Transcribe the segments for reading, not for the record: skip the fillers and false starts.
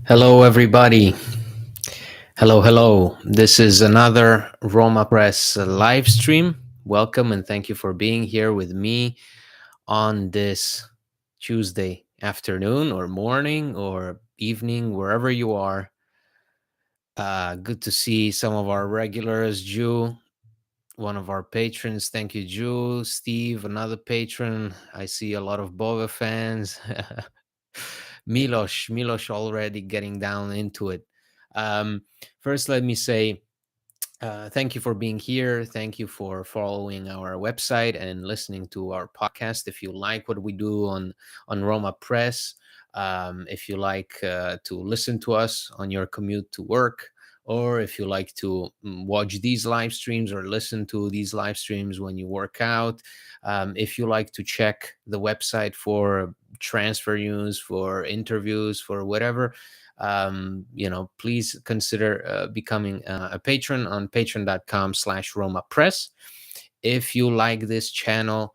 Hello, everybody. Hello. This is another Roma Press live stream. Welcome and thank you for being here with me on this Tuesday afternoon or morning or evening, wherever you are. Good to see some of our regulars, Jew, one of our patrons. Thank you, Jew. Steve, another patron. I see a lot of Bova fans. Milos already getting down into it. Um, First, let me say thank you for being here. Thank you for following our website and listening to our podcast. If you like what we do on Roma Press, if you like to listen to us on your commute to work, or if you like to watch these live streams or listen to these live streams when you work out, if you like to check the website for transfer news, for interviews, for whatever, please consider becoming a patron on patreon.com/Roma Press. If you like this channel,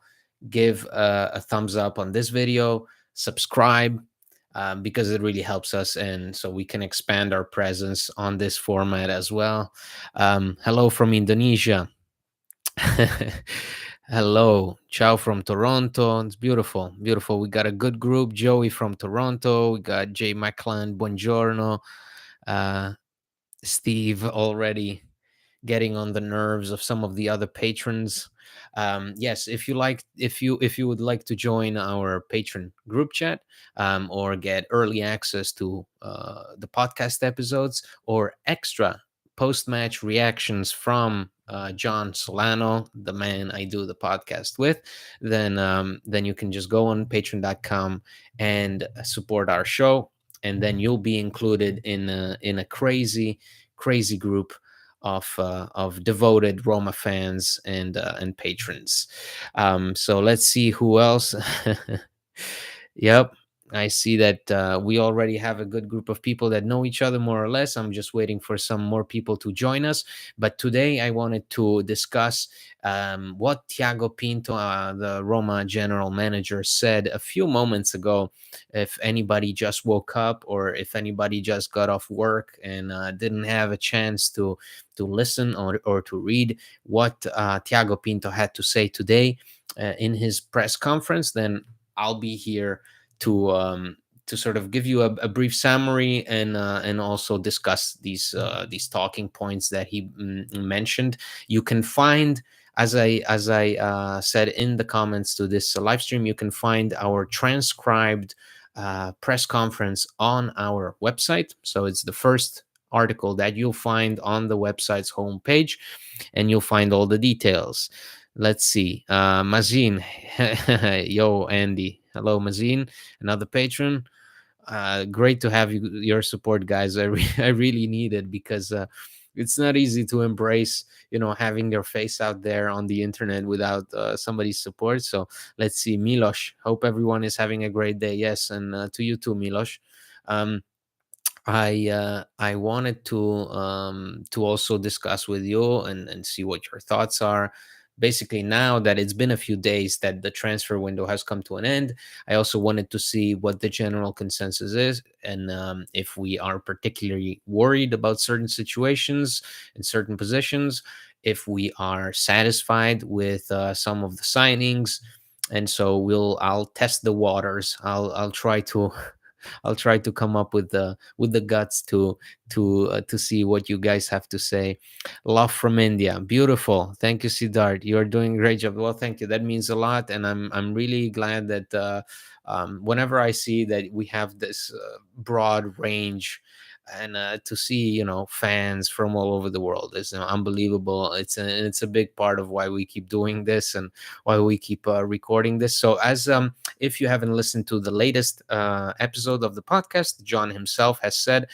give a thumbs up on this video, subscribe, because it really helps us, and so we can expand our presence on this format as well. Hello from Indonesia. Hello, ciao from Toronto. It's beautiful, beautiful. We got a good group. Joey from Toronto. We got Jay Macklin. Buongiorno. Uh, Steve already getting on the nerves of some of the other patrons. Yes, if you would like to join our patron group chat, or get early access to the podcast episodes or extra post-match reactions from John Solano, the man I do the podcast with, then you can just go on patreon.com and support our show, and then you'll be included in a crazy group of devoted Roma fans and patrons. So let's see who else. Yep, I see that we already have a good group of people that know each other more or less. I'm just waiting for some more people to join us. But today I wanted to discuss what Thiago Pinto, the Roma general manager, said a few moments ago. If anybody just woke up or if anybody just got off work and didn't have a chance to listen or to read what Thiago Pinto had to say today in his press conference, then I'll be here to sort of give you a brief summary and also discuss these talking points that he mentioned. You can find, as I said in the comments to this live stream, you can find our transcribed press conference on our website. So it's the first article that you'll find on the website's homepage, and you'll find all the details. Let's see. Mazin, yo, Andy. Hello, Mazin, another patron. Great to have your support, guys. I really need it because it's not easy to embrace, having your face out there on the internet without somebody's support. So let's see. Milos, hope everyone is having a great day. Yes, and to you too, Milos. Um, I wanted to also discuss with you and see what your thoughts are. Basically, now that it's been a few days that the transfer window has come to an end, I also wanted to see what the general consensus is, and if we are particularly worried about certain situations in certain positions, if we are satisfied with some of the signings. And so I'll test the waters. I'll try to I'll try to come up with the guts to see what you guys have to say. Love from India, beautiful. Thank you, Siddharth. You're doing a great job. Well, thank you. That means a lot, and I'm really glad that whenever I see that we have this broad range. And to see, fans from all over the world is unbelievable. It's a big part of why we keep doing this and why we keep recording this. So as if you haven't listened to the latest episode of the podcast, John himself has said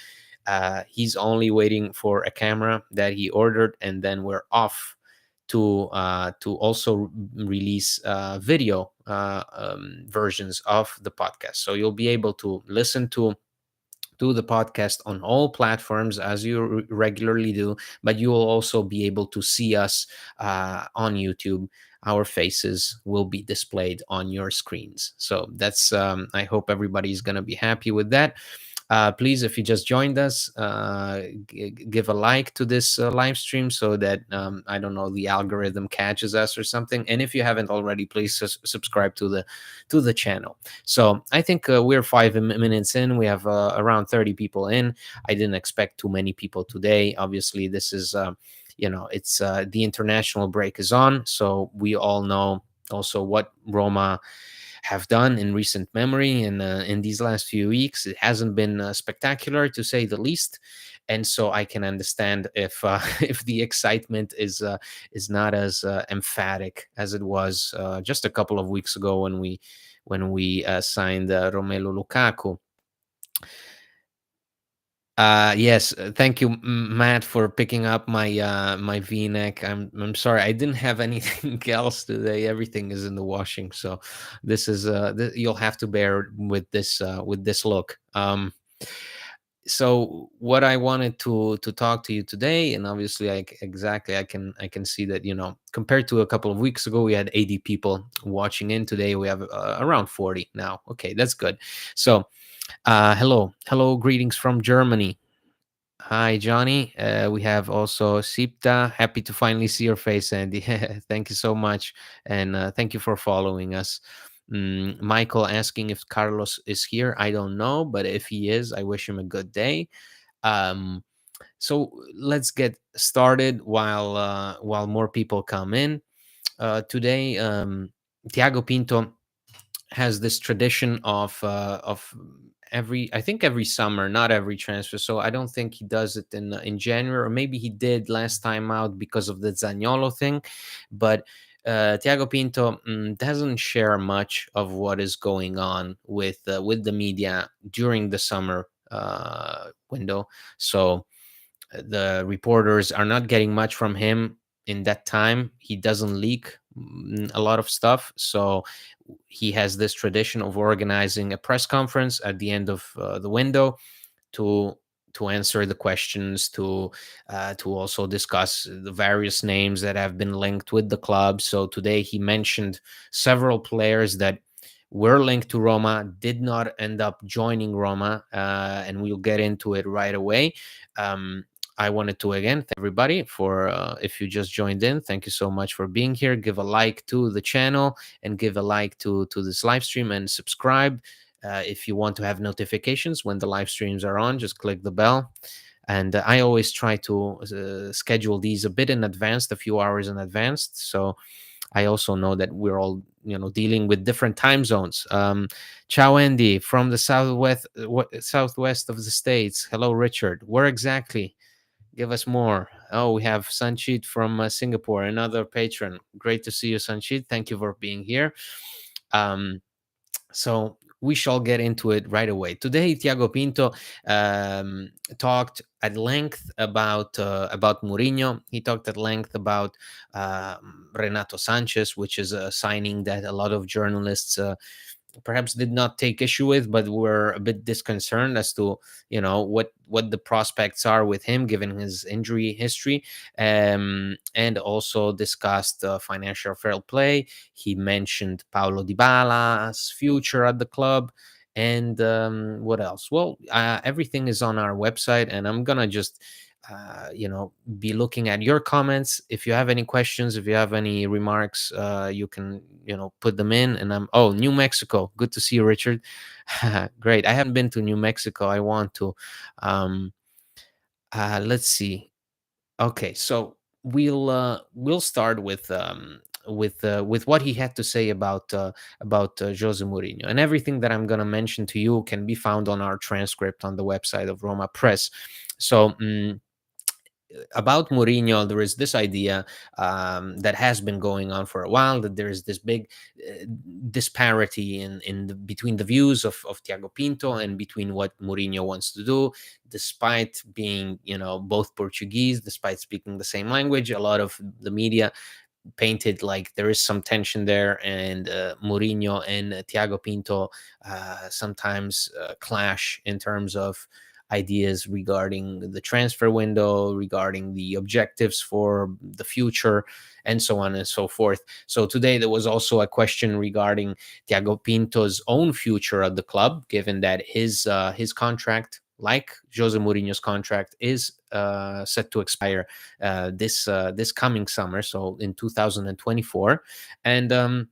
he's only waiting for a camera that he ordered, and then we're off to also release video versions of the podcast. So you'll be able to listen to the podcast on all platforms as you regularly do, but you will also be able to see us on YouTube. Our faces will be displayed on your screens. So that's I hope everybody's going to be happy with that. Please, if you just joined us, give a like to this live stream so that I don't know, the algorithm catches us or something. And if you haven't already, please subscribe to the channel. So I think we're 5 minutes in. We have around 30 people in. I didn't expect too many people today. Obviously, this is it's the international break is on, so we all know also what Roma have done in recent memory. And in these last few weeks, it hasn't been spectacular, to say the least. And so I can understand if if the excitement is not as emphatic as it was just a couple of weeks ago when we signed Romelu Lukaku. Yes, thank you, Matt, for picking up my V-neck. I'm sorry, I didn't have anything else today. Everything is in the washing, so this is you'll have to bear with this look. So what I wanted to talk to you today, and obviously, exactly, I can see that, compared to a couple of weeks ago, we had 80 people watching in. Today we have around 40 now. Okay, that's good. So hello, greetings from Germany. Hi, Johnny. We have also Sipta. Happy to finally see your face, Andy. Thank you so much. And thank you for following us. Michael asking if Carlos is here. I don't know, but if he is, I wish him a good day. Um, so let's get started while more people come in. Today, Thiago Pinto has this tradition of every, I think, every summer, not every transfer. So I don't think he does it in January, or maybe he did last time out because of the Zaniolo thing. But Thiago Pinto doesn't share much of what is going on with the media during the summer window. So the reporters are not getting much from him in that time. He doesn't leak a lot of stuff. So he has this tradition of organizing a press conference at the end of the window to answer the questions, to also discuss the various names that have been linked with the club. So today he mentioned several players that were linked to Roma, did not end up joining Roma, and we'll get into it right away. I wanted to again thank everybody for if you just joined in. Thank you so much for being here. Give a like to the channel and give a like to this live stream, and subscribe. If you want to have notifications when the live streams are on, just click the bell. And I always try to schedule these a bit in advance, a few hours in advance. So I also know that we're all, dealing with different time zones. Ciao, Andy, from the southwest of the states. Hello, Richard. Where exactly? Give us more. Oh, we have Sanchit from Singapore, another patron. Great to see you, Sanchit. Thank you for being here. So we shall get into it right away. Today, Thiago Pinto talked at length about Mourinho. He talked at length about Renato Sanches, which is a signing that a lot of journalists perhaps did not take issue with, but were a bit disconcerted as to what the prospects are with him given his injury history, and also discussed financial fair play. He mentioned Paulo Dybala's future at the club. And what else? Well, everything is on our website, and I'm gonna just be looking at your comments. If you have any questions, if you have any remarks, you can put them in. And New Mexico, good to see you, Richard. Great. I haven't been to New Mexico. I want to. Let's see. Okay, so we'll start with what he had to say about Jose Mourinho. And everything that I'm going to mention to you can be found on our transcript on the website of Roma Press. So about Mourinho, there is this idea that has been going on for a while, that there is this big disparity between the views of Thiago Pinto and between what Mourinho wants to do, despite being both Portuguese, despite speaking the same language. A lot of the media painted like there is some tension there, and Mourinho and Thiago Pinto sometimes clash in terms of ideas regarding the transfer window, regarding the objectives for the future, and so on and so forth. So today there was also a question regarding Thiago Pinto's own future at the club, given that his contract, like Jose Mourinho's contract, is set to expire this coming summer, so in 2024, and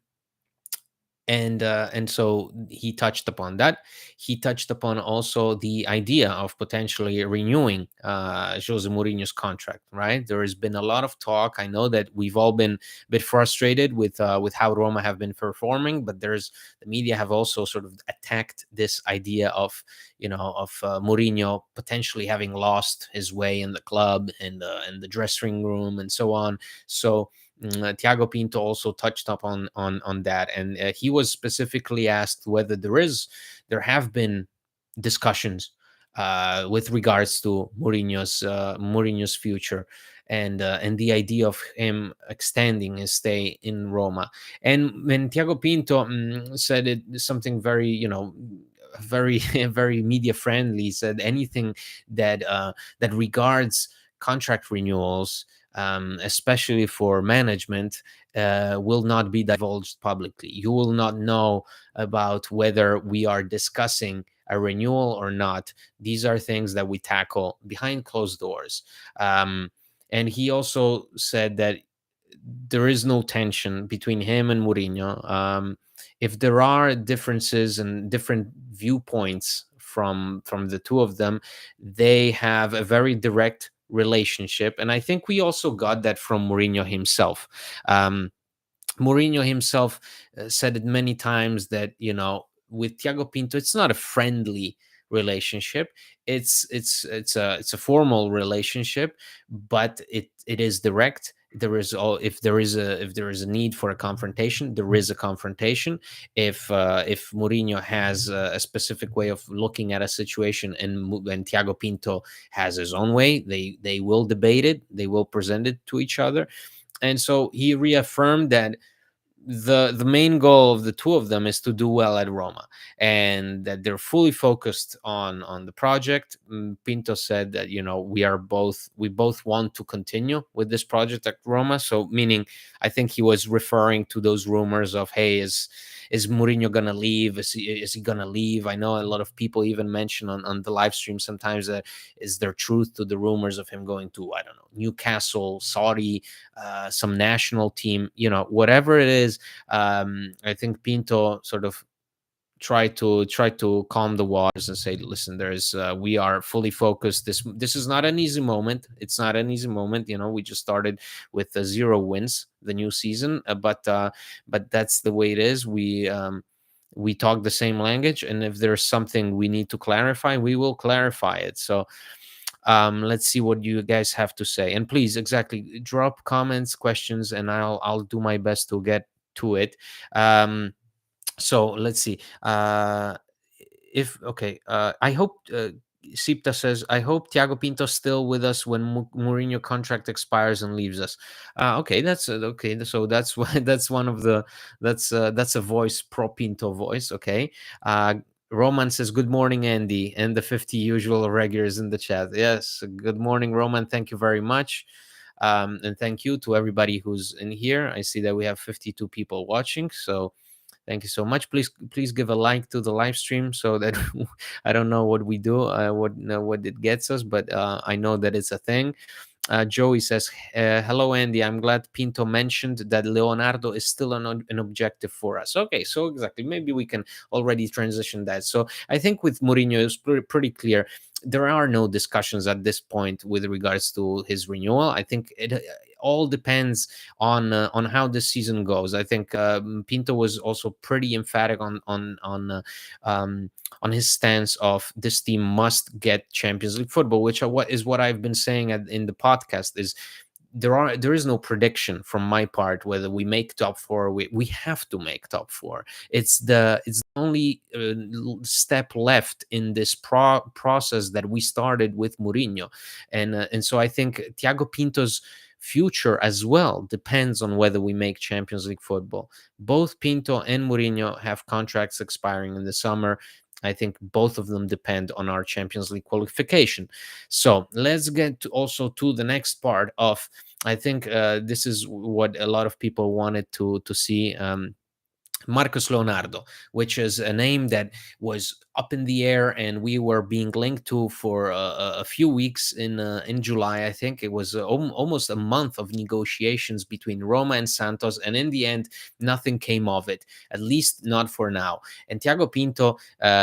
and so he touched upon that. He touched upon also the idea of potentially renewing Jose Mourinho's contract. Right, there has been a lot of talk. I know that we've all been a bit frustrated with how Roma have been performing, but there's the media have also sort of attacked this idea of Mourinho potentially having lost his way in the club and in the dressing room and so on. So Thiago Pinto also touched up on that, and he was specifically asked whether there have been discussions with regards to Mourinho's future, and the idea of him extending his stay in Roma. And when Thiago Pinto said it something very very very media friendly, said anything that regards contract renewals, especially for management, will not be divulged publicly. You will not know about whether we are discussing a renewal or not. These are things that we tackle behind closed doors. And he also said that there is no tension between him and Mourinho. If there are differences and different viewpoints from the two of them, they have a very direct relationship, and I think we also got that from Mourinho himself. Mourinho himself said it many times that with Thiago Pinto, it's not a friendly relationship. It's a formal relationship, but it is direct. There is all if there is a need for a confrontation, there is a confrontation. If Mourinho has a specific way of looking at a situation, and Thiago Pinto has his own way, they will debate it, they will present it to each other. And so he reaffirmed that the main goal of the two of them is to do well at Roma, and that they're fully focused on the project. Pinto said that we both want to continue with this project at Roma. So meaning, I think he was referring to those rumors of, hey, is Mourinho gonna leave? Is he gonna leave? I know a lot of people even mention on the live stream sometimes that is there truth to the rumors of him going to, I don't know, Newcastle, Saudi, some national team, whatever it is. I think Pinto sort of try to calm the waters and say, listen, there's we are fully focused. This is not an easy moment. It's not an easy moment. We just started with 0 wins the new season, but that's the way it is. We talk the same language, and if there's something we need to clarify, we will clarify it. So let's see what you guys have to say, and please, exactly, drop comments, questions, and I'll do my best to get to it. So let's see. If okay, I hope. Sipta says, "I hope Thiago Pinto's still with us when Mourinho contract expires and leaves us." Okay, that's okay. So that's why that's one of the that's a voice, pro Pinto voice. Okay. Roman says, "Good morning, Andy, and the 50 usual regulars in the chat." Yes, good morning, Roman. Thank you very much. And thank you to everybody who's in here. I see that we have 52 people watching. So thank you so much. Please give a like to the live stream so that I don't know what we do, what it gets us, but I know that it's a thing. Joey says, hello, Andy. I'm glad Pinto mentioned that Leonardo is still an objective for us. Okay, so exactly. Maybe we can already transition that. So I think with Mourinho, it's pretty clear. There are no discussions at this point with regards to his renewal. I think it all depends on how this season goes. I think Pinto was also pretty emphatic on his stance of this team must get Champions League football, which what I've been saying in the podcast is there is no prediction from my part whether we make top four. We have to make top four. It's the only step left in this process that we started with Mourinho, and so I think Thiago Pinto's future as well depends on whether we make Champions League football. Both Pinto and Mourinho have contracts expiring in the summer. I think both of them depend on our Champions League qualification. So let's get also to the next part of. I think this is what a lot of people wanted to see. Marcus Leonardo, which is a name that was up in the air and we were being linked to for a few weeks in July. I think it was almost a month of negotiations between Roma and Santos, and in the end, nothing came of it. At least not for now. And Thiago Pinto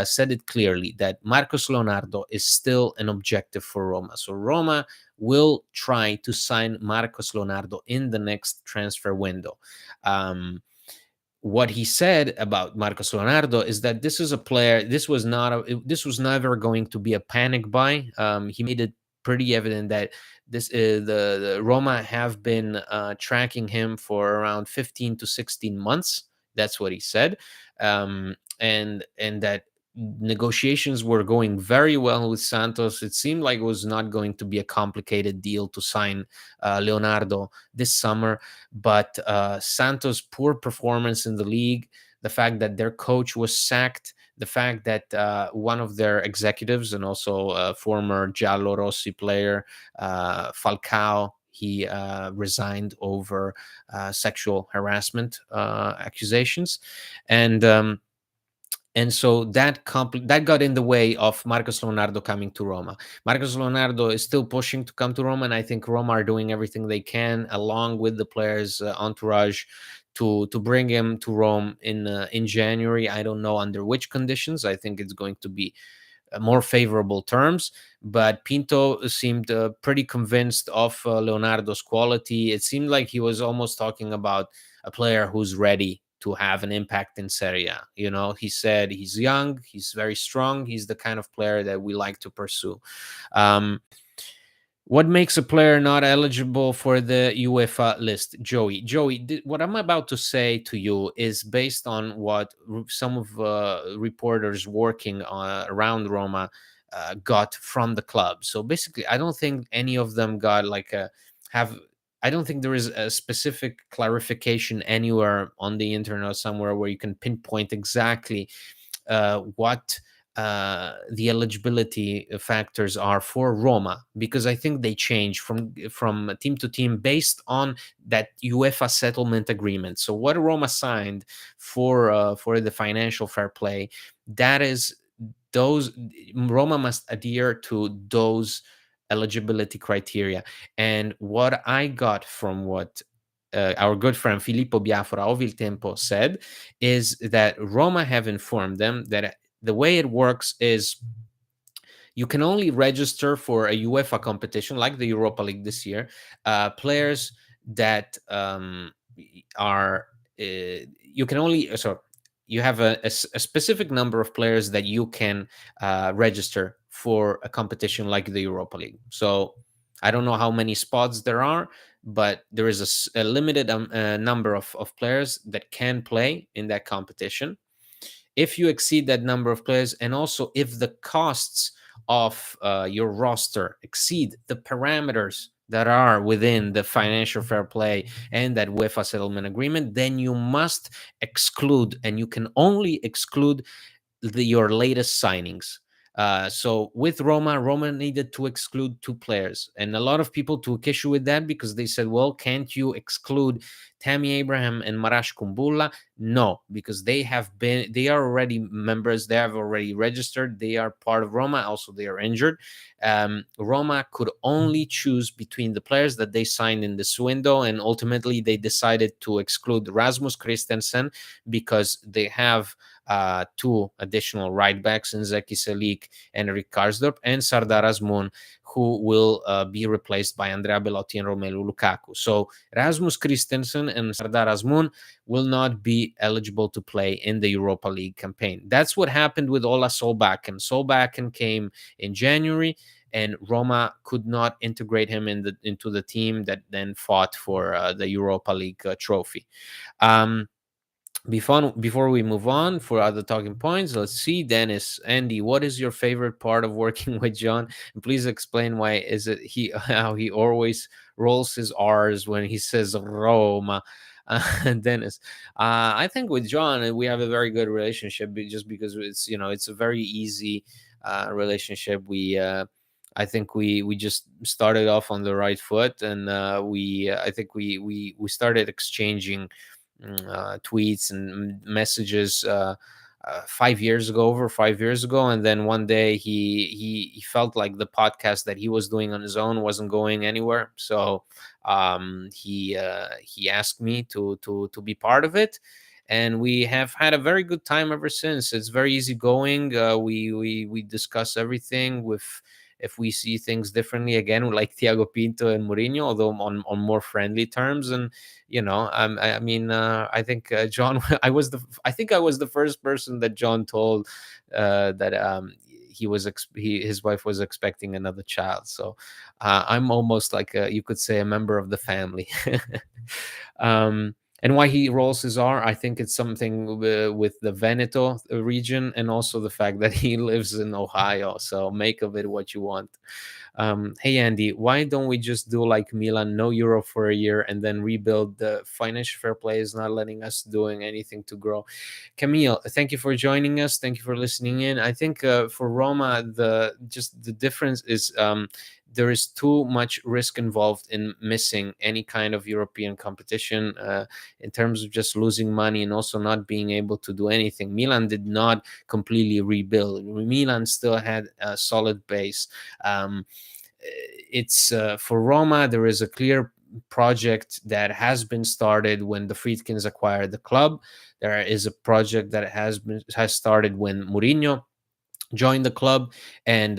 said it clearly that Marcus Leonardo is still an objective for Roma. So Roma will try to sign Marcos Leonardo in the next transfer window. What he said about Marcos Leonardo is that this is a player. This was never going to be a panic buy. He made it pretty evident that the Roma have been tracking him for around 15 to 16 months. That's what he said, and that negotiations were going very well with Santos. It seemed like it was not going to be a complicated deal to sign Leonardo this summer, but Santos' poor performance in the league, the fact that their coach was sacked, the fact that one of their executives and also a former Giallo Rossi player, Falcao, he resigned over sexual harassment accusations, and so that got in the way of Marcos Leonardo coming to Roma. Marcos Leonardo is still pushing to come to Roma, and I think Roma are doing everything they can, along with the players' entourage, to bring him to Rome in January. I don't know under which conditions. I think it's going to be more favorable terms. But Pinto seemed pretty convinced of Leonardo's quality. It seemed like he was almost talking about a player who's ready to have an impact in Serie A. You know, he said he's young, he's very strong, he's the kind of player that we like to pursue. What makes a player not eligible for the UEFA list, Joey? Joey, what I'm about to say to you is based on what some of reporters working around Roma got from the club. So basically, I don't think any of them got like a have. I don't think there is a specific clarification anywhere on the internet or somewhere where you can pinpoint exactly what the eligibility factors are for Roma, because I think they change from team to team based on that UEFA settlement agreement. So what Roma signed for the financial fair play, that is those Roma must adhere to those eligibility criteria. And what I got from what our good friend Filippo Biafora of Il Tempo said is that Roma have informed them that the way it works is you can only register for a UEFA competition like the Europa League this year, players that are you can only so you have a specific number of players that you can register for a competition like the Europa League. So I don't know how many spots there are, but there is a limited number of players that can play in that competition. If you exceed that number of players, and also if the costs of your roster exceed the parameters that are within the financial fair play and that UEFA settlement agreement, then you must exclude, and you can only exclude your latest signings. So with Roma needed to exclude two players, and a lot of people took issue with that because they said, "Well, can't you exclude Tammy Abraham and Marash Kumbulla?" No, because they are already members, they have already registered, they are part of Roma. Also, they are injured. Roma could only choose between the players that they signed in this window, and ultimately they decided to exclude Rasmus Christensen because they have two additional right backs in Zeki Selik and Rick Karsdorp, and Sardar Azmoun, who will be replaced by Andrea Belotti and Romelu Lukaku. So Rasmus Christensen and Sardar Azmoun will not be eligible to play in the Europa League campaign. That's what happened with Ola Solbakken. Solbakken came in January, and Roma could not integrate him into the team that then fought for the Europa League trophy. Before we move on for other talking points, let's see. Dennis, Andy, what is your favorite part of working with John? And please explain why is it how he always rolls his R's when he says Roma. Dennis. I think with John, we have a very good relationship, just because it's a very easy relationship. I think we just started off on the right foot, and we I think we started exchanging tweets and messages 5 years ago, over 5 years ago. And then one day he felt like the podcast that he was doing on his own wasn't going anywhere, so he asked me to be part of it, and we have had a very good time ever since. It's very easygoing. We discuss everything. With If we see things differently, again, like Thiago Pinto and Mourinho, although on more friendly terms. And I mean, I think John, I think I was the first person that John told that his wife was expecting another child. So I'm almost like you could say a member of the family. And why he rolls his R, I think it's something with the Veneto region, and also the fact that he lives in Ohio. So make of it what you want. Hey Andy, why don't we just do like Milan, no euro for a year, and then rebuild? The financial fair play is not letting us doing anything to grow. Camille, thank you for joining us. Thank you for listening in. I think for Roma, the difference is there is too much risk involved in missing any kind of European competition, in terms of just losing money and also not being able to do anything. Milan did not completely rebuild. Milan still had a solid base. It's For Roma, there is a clear project that has been started when the Friedkins acquired the club. There is a project that has started when Mourinho joined the club, and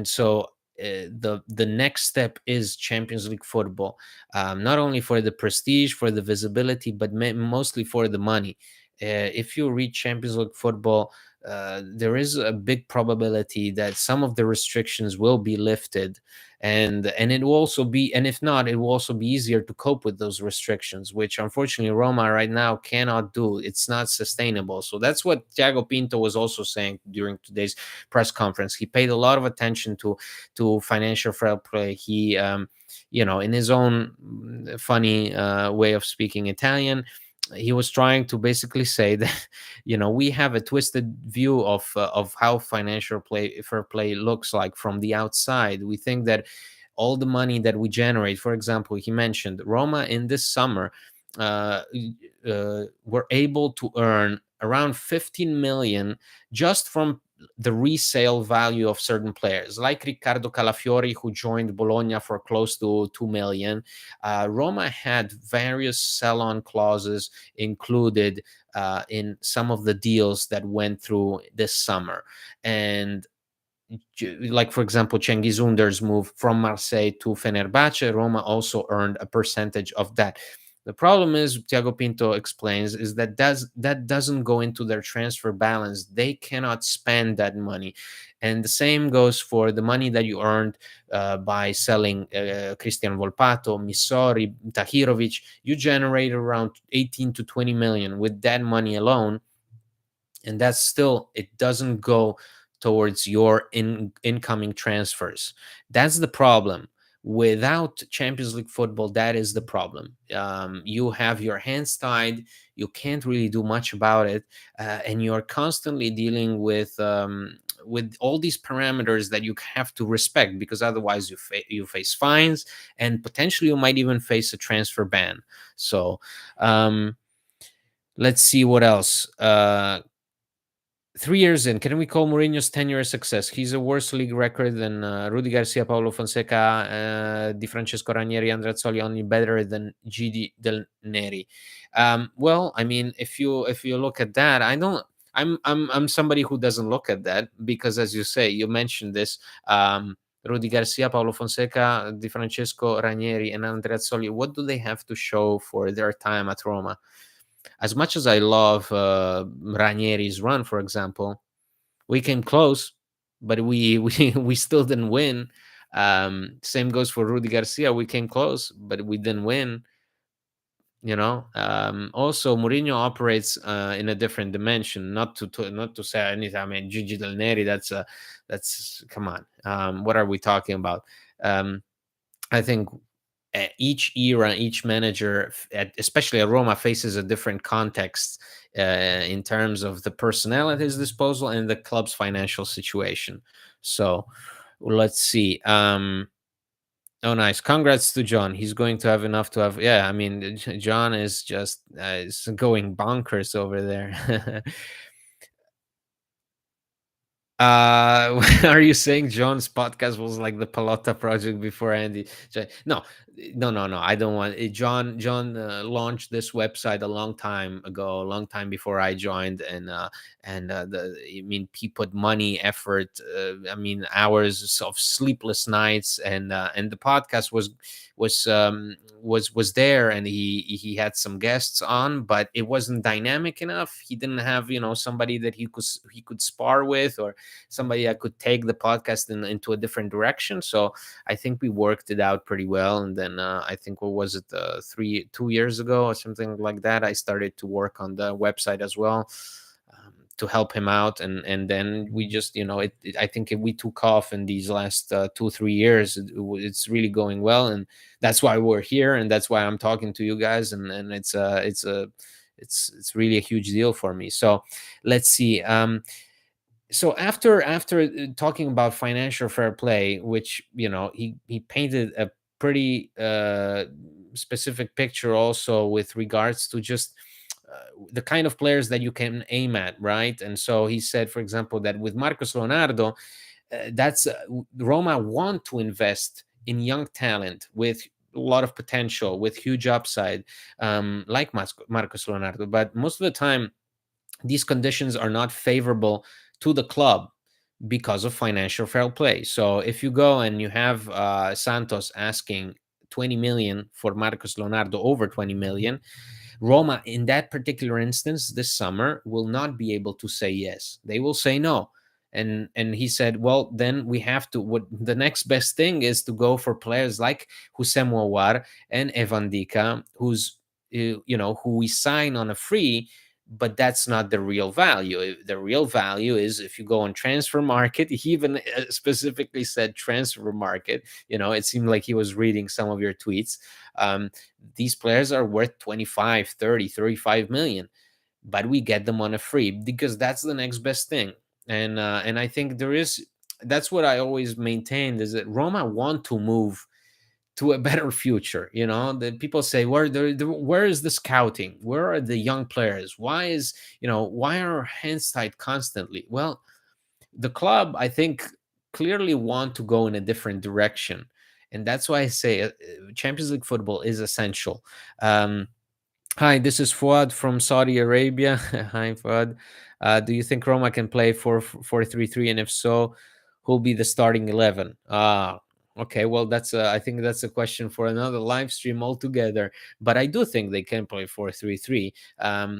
so the next step is Champions League football, not only for the prestige, for the visibility, but mostly for the money. If you reach Champions League football, there is a big probability that some of the restrictions will be lifted, and it will also be, and if not, it will also be easier to cope with those restrictions, which unfortunately Roma right now cannot do. It's not sustainable. So that's what Thiago Pinto was also saying during today's press conference. He paid a lot of attention to financial fair play. He in his own funny way of speaking Italian, he was trying to basically say that we have a twisted view of how financial fair play looks like from the outside. We think that all the money that we generate, for example, he mentioned Roma in this summer uh, were able to earn around 15 million just from the resale value of certain players, like Riccardo Calafiori, who joined Bologna for close to 2 million. Roma had various sell-on clauses included in some of the deals that went through this summer. And like, for example, Cengiz Under's move from Marseille to Fenerbahce, Roma also earned a percentage of that. The problem is, Thiago Pinto explains, is that doesn't go into their transfer balance. They cannot spend that money. And the same goes for the money that you earned by selling Christian Volpato, Missori, Tahirovic. You generate around 18 to 20 million with that money alone, and that's still, it doesn't go towards your incoming transfers. That's the problem. Without Champions League football, that is the problem. You have your hands tied. You can't really do much about it, and you're constantly dealing with all these parameters that you have to respect, because otherwise you face fines, and potentially you might even face a transfer ban. So let's see what else. 3 years in, can we call Mourinho's tenure a success? He's a worse league record than Rudi Garcia, Paulo Fonseca, Di Francesco Ranieri, Andreazzoli, only better than Gigi Del Neri. Well, I mean, if you look at that, I don't. I'm somebody who doesn't look at that, because, as you say, you mentioned this. Rudi Garcia, Paulo Fonseca, Di Francesco Ranieri, and Andreazzoli. What do they have to show for their time at Roma? As much as I love Ranieri's run, for example, we came close, but we still didn't win. Same goes for Rudy Garcia. We came close, but we didn't win. Also, Mourinho operates in a different dimension. Not to say anything. I mean, Gigi Del Neri. That's come on. What are we talking about? I think each era, each manager, especially at Roma, faces a different context in terms of the personnel at his disposal and the club's financial situation. So let's see. Oh, nice! Congrats to John. He's going to have enough to have. Yeah, I mean, John is just is going bonkers over there. Are you saying John's podcast was like the Palota project before Andy? No, no. I don't want it. John launched this website a long time ago, a long time before I joined, I mean, he put money, effort, I mean, hours of sleepless nights, and the podcast was there, and he had some guests on, but it wasn't dynamic enough. He didn't have, somebody that he could spar with, or somebody that could take the podcast into a different direction. So I think we worked it out pretty well. And then I think, what was it, 2 years ago or something like that, I started to work on the website as well, to help him out. And then we just, I think we took off in these last 2 3 years. It's really going well, and that's why we're here, and that's why I'm talking to you guys, and it's really a huge deal for me. So let's see. So after talking about financial fair play, which, he painted a pretty specific picture also with regards to just the kind of players that you can aim at, right? And so he said, for example, that with Marcos Leonardo, that's Roma want to invest in young talent with a lot of potential, with huge upside, like Marcos Leonardo, but most of the time these conditions are not favorable to the club because of financial fair play. So if you go and you have Santos asking 20 million for Marcos Leonardo, over 20 million, Roma, in that particular instance, this summer, will not be able to say yes. They will say no. And he said, well, then we have to. What the next best thing is to go for players like Hussein Mouawar and Evan Dika, who we sign on a free, but that's not the real value. The real value is if you go on transfer market. He even specifically said transfer market. It seemed like he was reading some of your tweets. These players are worth 25, 30, 35 million, but we get them on a free because that's the next best thing. And I think that's what I always maintained, is that Roma want to move to a better future. The people say, where is the scouting? Where are the young players? Why are our hands tied constantly? Well, the club, I think, clearly want to go in a different direction, and that's why I say Champions League football is essential. Hi, this is Fuad from Saudi Arabia. Hi, Fuad. Do you think Roma can play 4-3-3, and if so, who'll be the starting 11? Okay. Well, I think that's a question for another live stream altogether. But I do think they can play 4-3-3.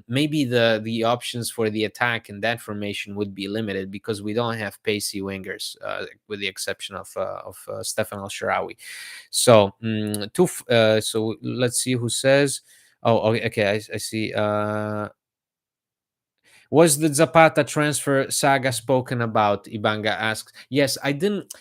Maybe the options for the attack in that formation would be limited because we don't have pacey wingers, with the exception of Stefan Al Sharawi. So, so let's see who says. Oh, okay. I see. Was the Zapata transfer saga spoken about? Ibanga asks. Yes, I didn't.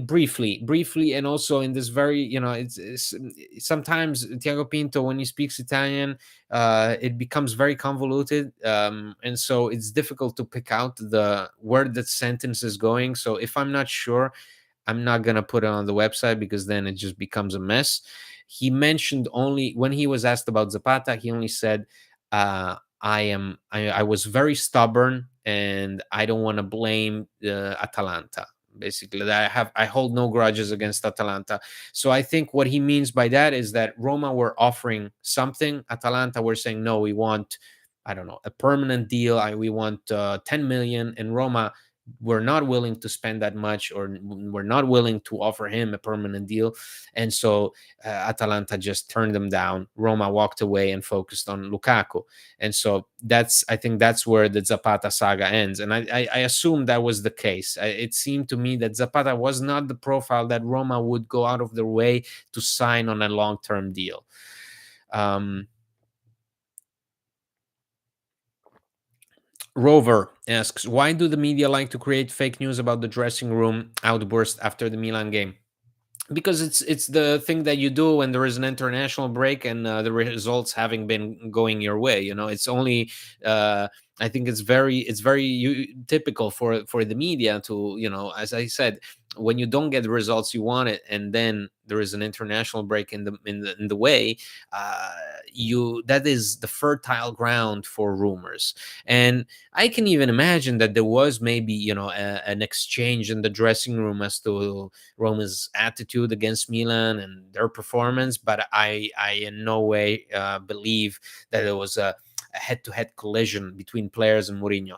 Briefly, and also in this very, it's sometimes Thiago Pinto, when he speaks Italian, it becomes very convoluted, and so it's difficult to pick out the where the sentence is going. So if I'm not sure, I'm not gonna put it on the website because then it just becomes a mess. He mentioned, only when he was asked about Zapata, he only said, I was very stubborn and I don't want to blame Atalanta. Basically, that I hold no grudges against Atalanta. So I think what he means by that is that Roma were offering something. Atalanta were saying, no, we want, I don't know, a permanent deal. We want 10 million, and Roma were not willing to spend that much, or were not willing to offer him a permanent deal. And so Atalanta just turned them down. Roma walked away and focused on Lukaku. And so I think that's where the Zapata saga ends. And I assume that was the case. It seemed to me that Zapata was not the profile that Roma would go out of their way to sign on a long-term deal. Rover asks, why do the media like to create fake news about the dressing room outburst after the Milan game? because it's the thing that you do when there is an international break and the results having been going your way. It's only I think it's very typical for the media to, as I said, when you don't get the results you wanted and then there is an international break in the way, uh, you that is the fertile ground for rumors. And I can even imagine that there was maybe, an exchange in the dressing room as to Roma's attitude against Milan and their performance, but I in no way believe that it was a head-to-head collision between players and Mourinho.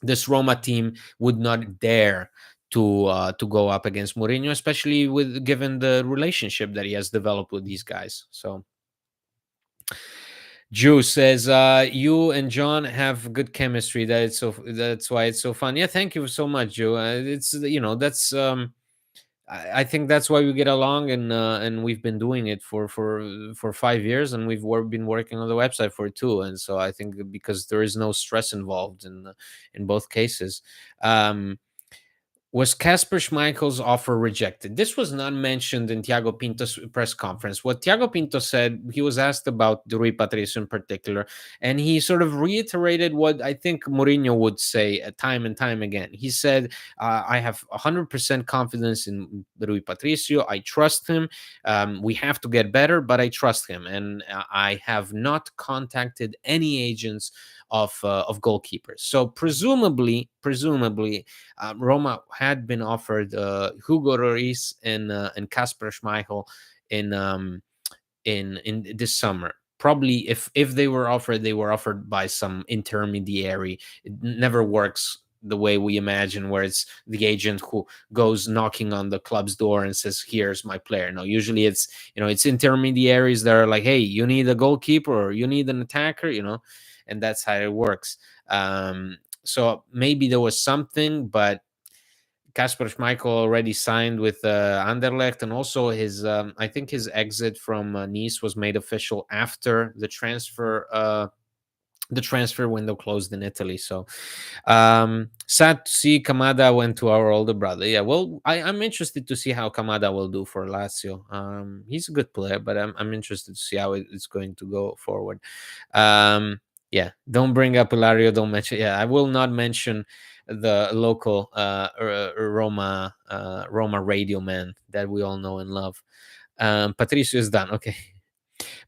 This Roma team would not dare to go up against Mourinho, especially with given the relationship that he has developed with these guys. So Drew says, "You and John have good chemistry. That's why it's so fun." Yeah, thank you so much, Drew. It's that's I think that's why we get along, and we've been doing it for 5 years, and been working on the website for two, and so I think because there is no stress involved in both cases. Um, was Kasper Schmeichel's offer rejected? This was not mentioned in Thiago Pinto's press conference. What Thiago Pinto said, he was asked about Rui Patricio in particular, and he sort of reiterated what I think Mourinho would say time and time again. He said, I have 100% confidence in Rui Patricio. I trust him. We have to get better, but I trust him. And I have not contacted any agents of goalkeepers. So presumably, Roma had been offered Hugo Lloris and Kasper Schmeichel in in this summer. Probably, if they were offered, they were offered by some intermediary. It never works the way we imagine, where it's the agent who goes knocking on the club's door and says, "Here's my player." No, usually it's intermediaries that are like, "Hey, you need a goalkeeper or you need an attacker," and that's how it works. So maybe there was something, but Kasper Schmeichel already signed with Anderlecht, and also I think his exit from Nice was made official after the transfer window closed in Italy. So sad to see Kamada went to our older brother. Yeah, well, I'm interested to see how Kamada will do for Lazio. He's a good player, but I'm interested to see how it's going to go forward. Yeah, don't bring up Ilario. Don't mention. Yeah, I will not mention the local Roma radio man that we all know and love. Patricio is done. Okay.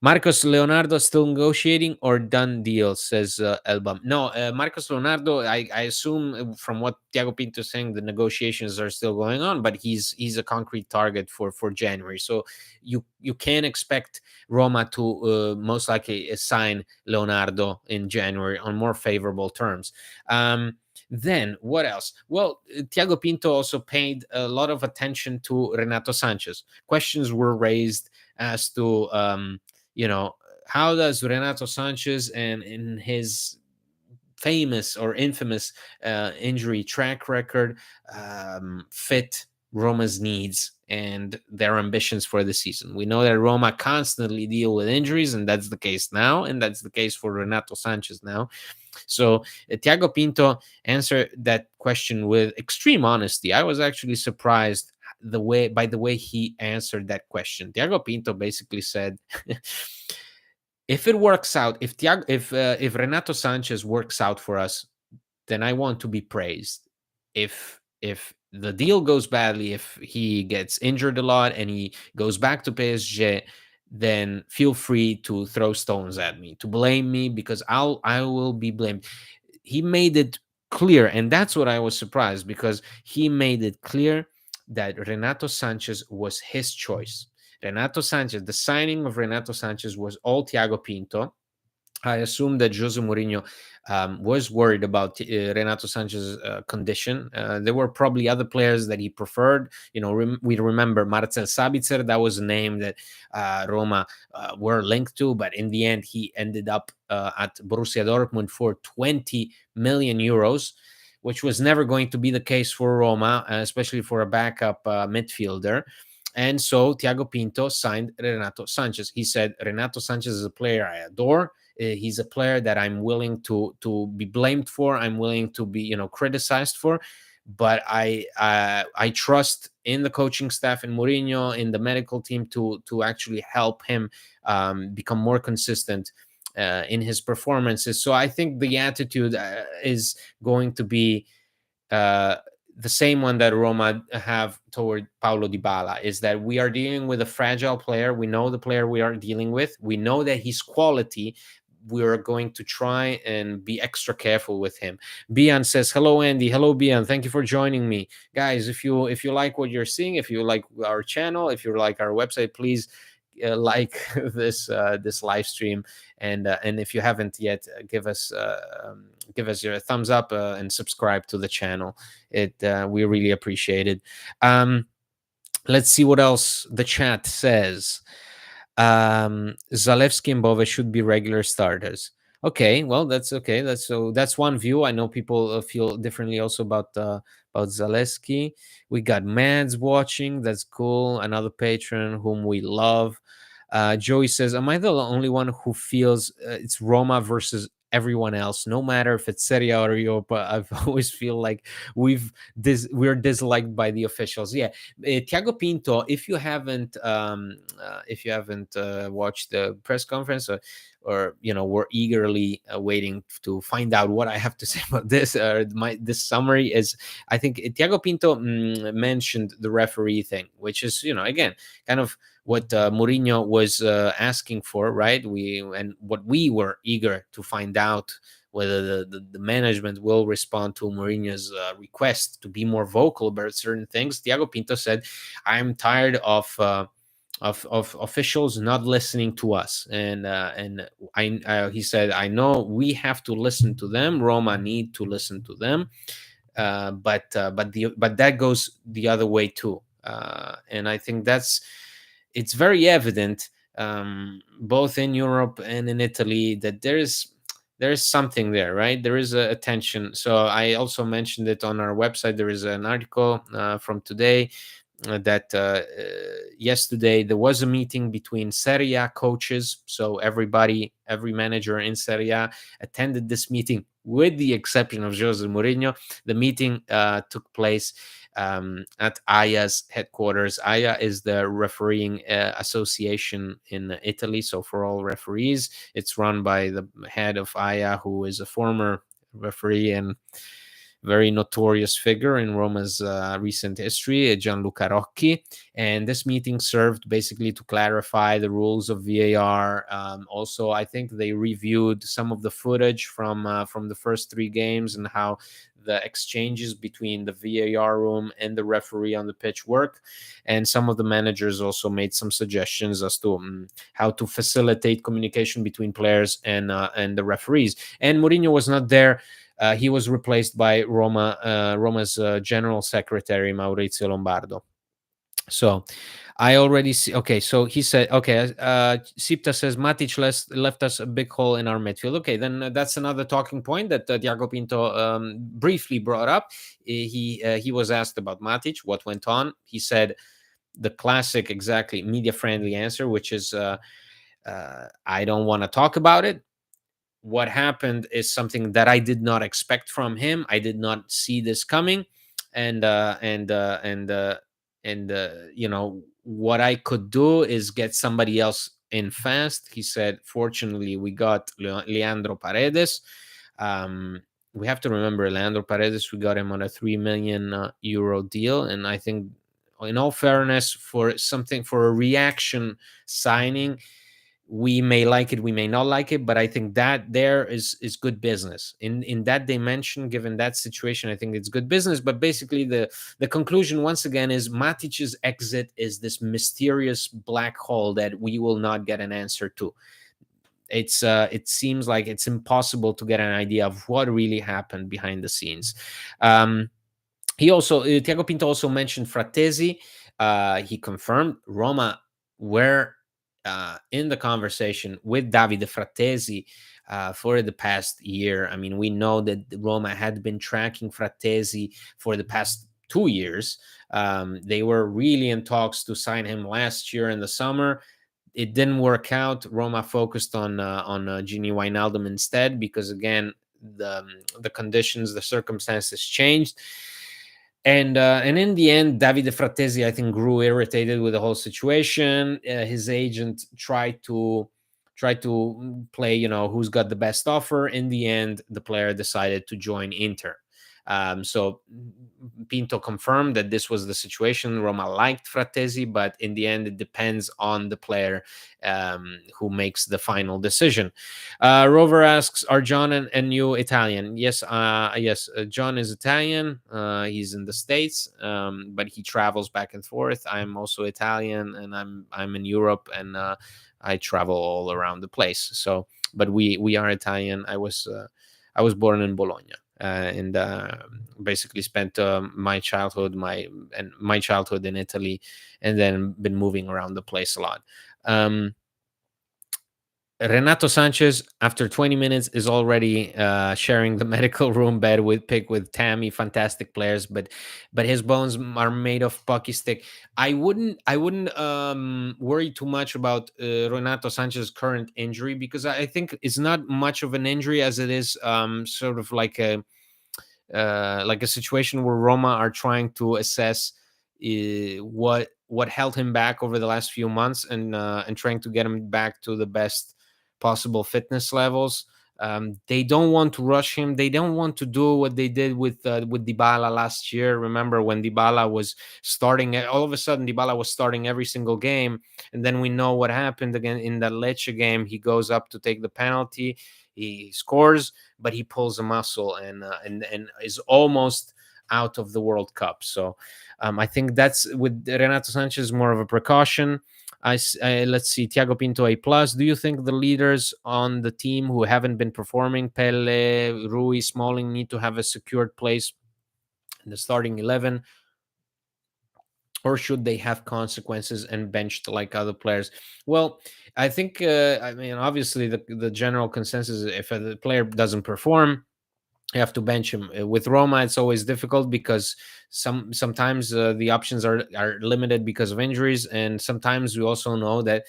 Marcos Leonardo still negotiating or done deal, says Elbam. No, Marcos Leonardo, I assume from what Thiago Pinto is saying, the negotiations are still going on, but he's a concrete target for January. So you can expect Roma to most likely sign Leonardo in January on more favorable terms. Then what else? Well, Thiago Pinto also paid a lot of attention to Renato Sanches. Questions were raised as to you know, how does Renato Sanches and in his famous or infamous injury track record fit Roma's needs and their ambitions for the season? We know that Roma constantly deal with injuries, and that's the case now, and that's the case for Renato Sanches now. So Thiago Pinto answered that question with extreme honesty. I was actually surprised by the way he answered that question. Thiago Pinto basically said, if it works out, if Renato Sanches works out for us, then I want to be praised. If the deal goes badly, if he gets injured a lot and he goes back to PSG, then feel free to throw stones at me, to blame me, because I will be blamed. He made it clear, and that's what I was surprised, because he made it clear that Renato Sanches was his choice. Renato Sanches, the signing of Renato Sanches was all Thiago Pinto. I assume that Jose Mourinho was worried about Renato Sanchez's condition. There were probably other players that he preferred. We remember Marcel Sabitzer. That was a name that Roma were linked to, but in the end, he ended up at Borussia Dortmund for 20 million euros, which was never going to be the case for Roma, especially for a backup midfielder. And so Thiago Pinto signed Renato Sanches. He said, Renato Sanches is a player I adore. He's a player that I'm willing to be blamed for. I'm willing to be criticized for, but I trust in the coaching staff, in Mourinho, in the medical team to actually help him become more consistent in his performances. So I think the attitude is going to be uh, the same one that Roma have toward Paulo Dybala, is that we are dealing with a fragile player. We know the player we are dealing with. We know that he's quality. We are going to try and be extra careful with him. Bian says, "Hello, Andy. Hello, Bian. Thank you for joining me, guys. If you like what you're seeing, if you like our channel, if you like our website, please." Like this live stream, and if you haven't yet, give us your thumbs up and subscribe to the channel. We really appreciate it. Let's see what else the chat says. Zalewski and Bove should be regular starters. Okay, well, that's okay. That's one view. I know people feel differently also about Zalewski. We got Mads watching. That's cool. Another patron whom we love. Joey says, "Am I the only one who feels it's Roma versus everyone else? No matter if it's Serie A or Europa, I always feel like we're disliked by the officials." Yeah, Thiago Pinto. If you haven't watched the press conference, or we're eagerly waiting to find out what I have to say about this. This summary is, I think Thiago Pinto mentioned the referee thing, which is again kind of what Mourinho was asking for, right? And what we were eager to find out, whether the management will respond to Mourinho's request to be more vocal about certain things. Thiago Pinto said, "I'm tired of officials not listening to us," and he said, "I know we have to listen to them. Roma need to listen to them, but that goes the other way too." And I think it's very evident, both in Europe and in Italy, that there is something there, right? There is a tension. So I also mentioned it on our website. There is an article from today that yesterday there was a meeting between Serie A coaches. So every manager in Serie A attended this meeting, with the exception of Jose Mourinho. The meeting took place at AIA's headquarters. AIA is the refereeing association in Italy. So for all referees, it's run by the head of AIA, who is a former referee and very notorious figure in Roma's recent history, Gianluca Rocchi. And this meeting served basically to clarify the rules of VAR. Also, I think they reviewed some of the footage from the first three games, and how the exchanges between the VAR room and the referee on the pitch work. And some of the managers also made some suggestions as to how to facilitate communication between players and the referees. And Mourinho was not there. He was replaced by Roma's general secretary, Maurizio Lombardo. So I already see. Okay, so he said, okay, Sipta says Matic left us a big hole in our midfield. Okay, then that's another talking point that Thiago Pinto briefly brought up. He was asked about Matic, what went on. He said the classic, exactly media friendly answer, which is, I don't want to talk about it. What happened is something that I did not expect from him. I did not see this coming, and what I could do is get somebody else in fast. He said, "Fortunately, we got Leandro Paredes." Um, we have to remember Leandro Paredes. We got him on a €3 million deal, and I think, in all fairness, for a reaction signing, we may like it, we may not like it, but I think that there is good business in that dimension. Given that situation, I think it's good business. But basically, the conclusion once again is Matic's exit is this mysterious black hole that we will not get an answer to. It seems like it's impossible to get an idea of what really happened behind the scenes. Thiago Pinto also mentioned Fratesi. He confirmed Roma were in the conversation with Davide Fratesi for the past year. I mean, we know that Roma had been tracking Fratesi for the past 2 years. They were really in talks to sign him last year in the summer. It didn't work out. Roma focused on Gini Wijnaldum instead, because again, the conditions, the circumstances changed. And in the end, Davide Frattesi, I think, grew irritated with the whole situation. His agent tried to play, who's got the best offer. In the end, the player decided to join Inter. So Pinto confirmed that this was the situation. Roma liked Frattesi, but in the end, it depends on the player who makes the final decision. Rover asks, "Are John and you Italian?" Yes, yes. John is Italian. He's in the States, but he travels back and forth. I'm also Italian, and I'm in Europe, and I travel all around the place. So, but we are Italian. I was born in Bologna. And basically spent my childhood in Italy, and then been moving around the place a lot. Um, Renato Sanches, after 20 minutes, is already sharing the medical room bed with Tammy. Fantastic players, but his bones are made of pocky stick. I wouldn't worry too much about Renato Sanchez's current injury, because I think it's not much of an injury as it is sort of like a situation where Roma are trying to assess what held him back over the last few months, and trying to get him back to the best possible fitness levels. They don't want to rush him. They don't want to do what they did with Dybala last year. Remember when Dybala was starting? All of a sudden, Dybala was starting every single game, and then we know what happened again in that Lecce game. He goes up to take the penalty, he scores, but he pulls a muscle, and is almost out of the World Cup. So I think that's with Renato Sanchez more of a precaution. Let's see, Thiago Pinto A+. Do you think the leaders on the team who haven't been performing, Pelle, Rui, Smalling, need to have a secured place in the starting 11, or should they have consequences and benched like other players? Well, I think I mean, obviously the general consensus is if a player doesn't perform, you have to bench him. With Roma, it's always difficult because sometimes the options are limited because of injuries, and sometimes we also know that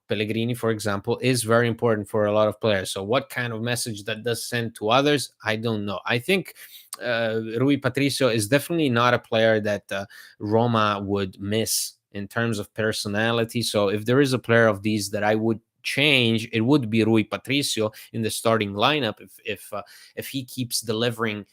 Pellegrini, for example, is very important for a lot of players. So what kind of message that does send to others, I don't know. I think Rui Patricio is definitely not a player that Roma would miss in terms of personality. So if there is a player of these that I would change, it would be Rui Patricio in the starting lineup if he keeps delivering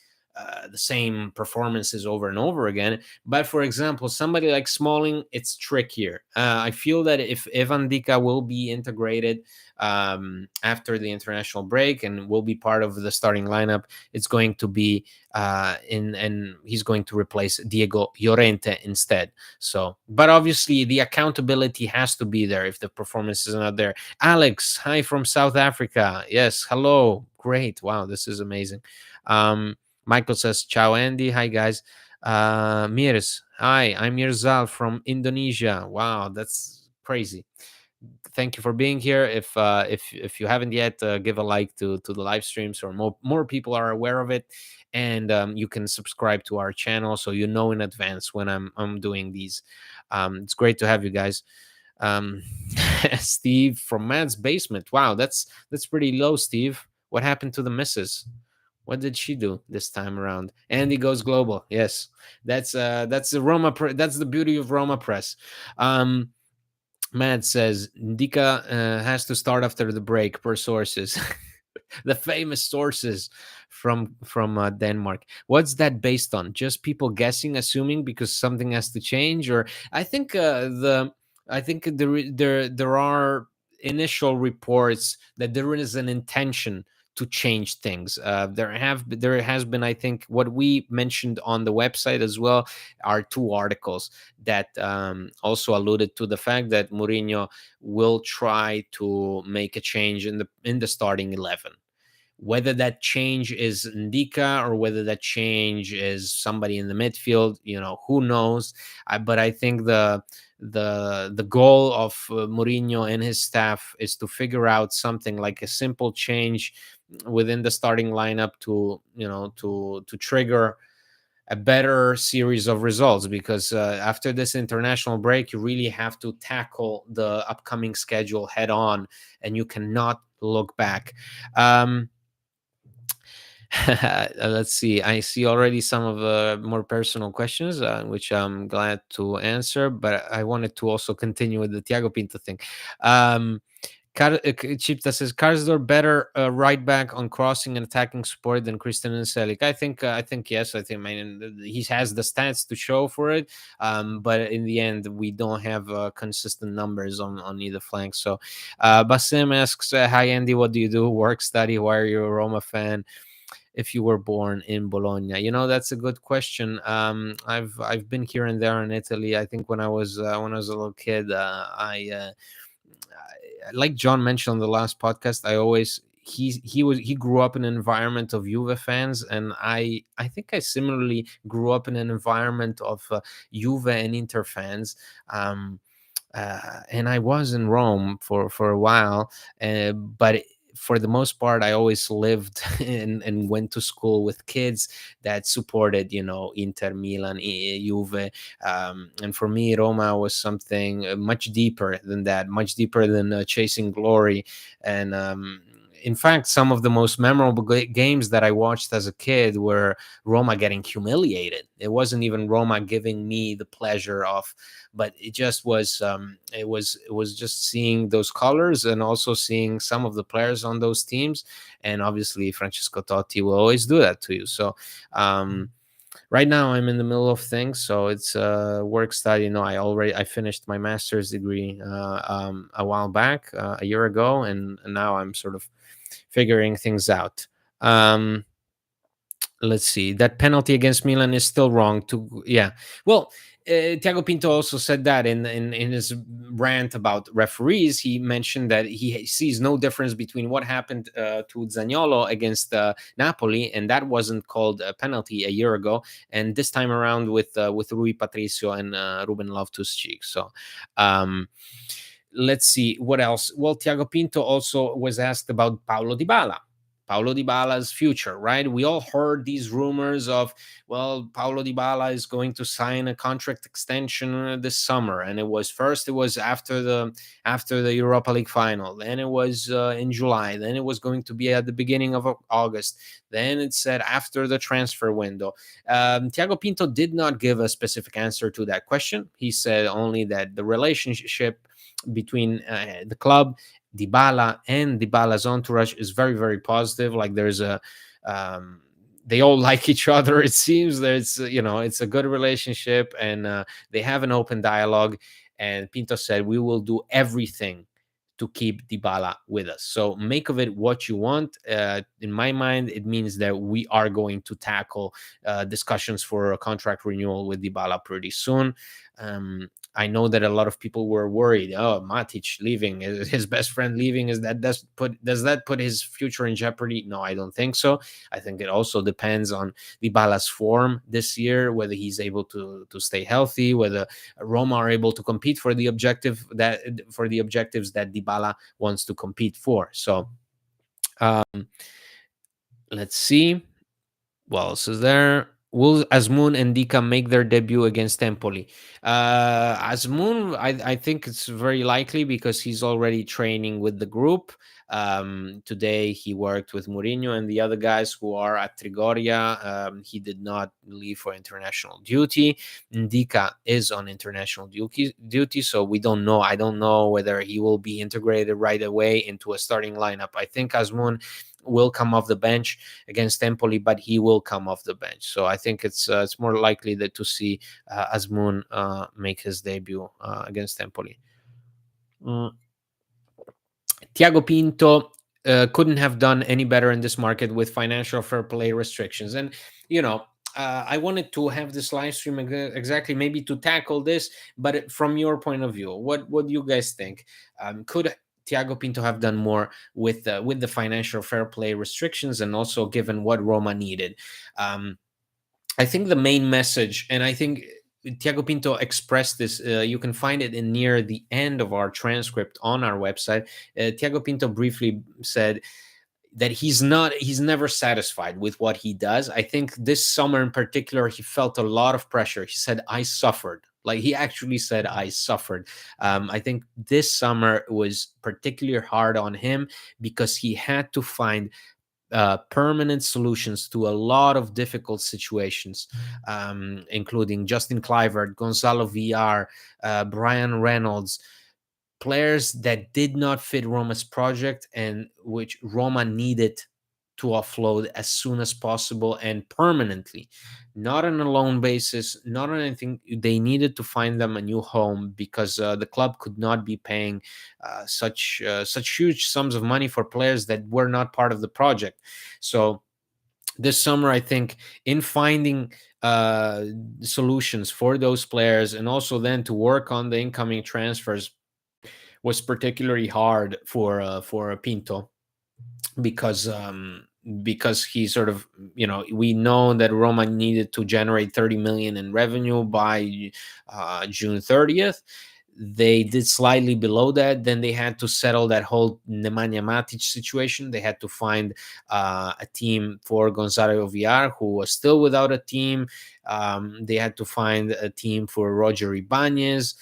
the same performances over and over again. But for example, somebody like Smalling, it's trickier. I feel that if Evan Dika will be integrated after the international break and will be part of the starting lineup, it's going to be and he's going to replace Diego Llorente instead. So, but obviously the accountability has to be there if the performance is not there. Alex, hi from South Africa. Yes, hello. Great. Wow, this is amazing. Michael says, Ciao, Andy. Hi, guys. Mirs, hi, I'm Mirzal from Indonesia. Wow, that's crazy. Thank you for being here. If you haven't yet, give a like to the live stream so more people are aware of it, and you can subscribe to our channel so you know in advance when I'm doing these. It's great to have you guys. Um, Steve from Mad's basement. Wow, that's pretty low, Steve. What happened to the missus? What did she do this time around? Andy goes global. Yes, that's the that's the beauty of Roma Press. Matt says Ndika has to start after the break per sources. The famous sources from Denmark. What's that based on? Just people guessing, assuming because something has to change, or I think there are initial reports that there is an intention to change things. There has been, I think, what we mentioned on the website as well are two articles that also alluded to the fact that Mourinho will try to make a change in the starting 11. Whether that change is Ndika or whether that change is somebody in the midfield, who knows? But I think the goal of Mourinho and his staff is to figure out something like a simple change within the starting lineup to trigger a better series of results, because after this international break you really have to tackle the upcoming schedule head on and you cannot look back. Let's see. I see already some of the more personal questions, which I'm glad to answer. But I wanted to also continue with the Thiago Pinto thing. Um, Chipta says Karsdorp better right back on crossing and attacking support than Christian and Selic. I think yes. I think, I mean, he has the stats to show for it. But in the end, we don't have consistent numbers on either flank. So, Basim asks, "Hi Andy, what do you do? Work, study? Why are you a Roma fan? If you were born in Bologna?" That's a good question. I've been here and there in Italy. I think when I was a little kid, like John mentioned on the last podcast, I always he grew up in an environment of Juve fans, and I think I similarly grew up in an environment of Juve and Inter fans. Um, and I was in Rome for a while, but for the most part, I always lived and went to school with kids that supported, Inter, Milan, Juve, and for me, Roma was something much deeper than that, much deeper than chasing glory. And in fact, some of the most memorable games that I watched as a kid were Roma getting humiliated. It wasn't even Roma giving me the pleasure of, but it just was. It was just seeing those colors and also seeing some of the players on those teams, and obviously Francesco Totti will always do that to you. So. Right now I'm in the middle of things, so it's work study. I finished my master's degree a while back, a year ago, and now I'm sort of figuring things out. um let's see, that penalty against Milan is still wrong to, yeah. Well, Thiago Pinto also said that in his rant about referees. He mentioned that he sees no difference between what happened to Zaniolo against Napoli, and that wasn't called a penalty a year ago, and this time around with Rui Patricio and Ruben Loftus-Cheek. So um let's see what else. Well, Thiago Pinto also was asked about Paulo Dybala's future, right? We all heard these rumors of, well, Paulo Dybala is going to sign a contract extension this summer, and it was after the Europa League final, then it was in July, then it was going to be at the beginning of August, then it said after the transfer window. Thiago Pinto did not give a specific answer to that question. He said only that the relationship between the club, Dybala, and Dybala's entourage is very, very positive. Like there's a, they all like each other. It seems there's, it's a good relationship, and they have an open dialogue. And Pinto said, "We will do everything to keep Dybala with us." So make of it what you want. In my mind, it means that we are going to tackle discussions for a contract renewal with Dybala pretty soon. I know that a lot of people were worried. Oh, Matic leaving, his best friend leaving, does that put his future in jeopardy? No, I don't think so. I think it also depends on Dybala's form this year, whether he's able to stay healthy, whether Roma are able to compete for the objectives that Dybala wants to compete for. So let's see. What else is there? Will Asmoon and Dika make their debut against Empoli? Asmoon, I think it's very likely because he's already training with the group. Today he worked with Mourinho and the other guys who are at Trigoria. He did not leave for international duty. Ndika is on international duty, so we don't know. I don't know whether he will be integrated right away into a starting lineup. I think Asmoon will come off the bench against Empoli, but he will come off the bench. So I think it's more likely that to see Asmoon make his debut against Empoli. Mm. Thiago Pinto couldn't have done any better in this market with financial fair play restrictions. And, you know, I wanted to have this live stream exactly maybe to tackle this, but from your point of view, what do you guys think? Could Thiago Pinto have done more with the financial fair play restrictions, and also given what Roma needed? Um, I think the main message, and I think Tiago Pinto expressed this. You can find it in near the end of our transcript on our website. Tiago Pinto briefly said that he's never satisfied with what he does. I think this summer in particular, he felt a lot of pressure. He said, "I suffered." Like he actually said, "I suffered." I think this summer was particularly hard on him because he had to find permanent solutions to a lot of difficult situations, including Justin Kluivert, Gonzalo Villar, Brian Reynolds, players that did not fit Roma's project and which Roma needed to offload as soon as possible and permanently, not on a loan basis, not on anything. They needed to find them a new home because the club could not be paying such huge sums of money for players that were not part of the project. So this summer, I think, in finding solutions for those players and also then to work on the incoming transfers was particularly hard for Pinto because he sort of, we know that Roma needed to generate 30 million in revenue by June 30th. They did slightly below that. Then they had to settle that whole Nemanja Matic situation. They had to find a team for Gonzalo Villar, who was still without a team. They had to find a team for Roger Ibanez.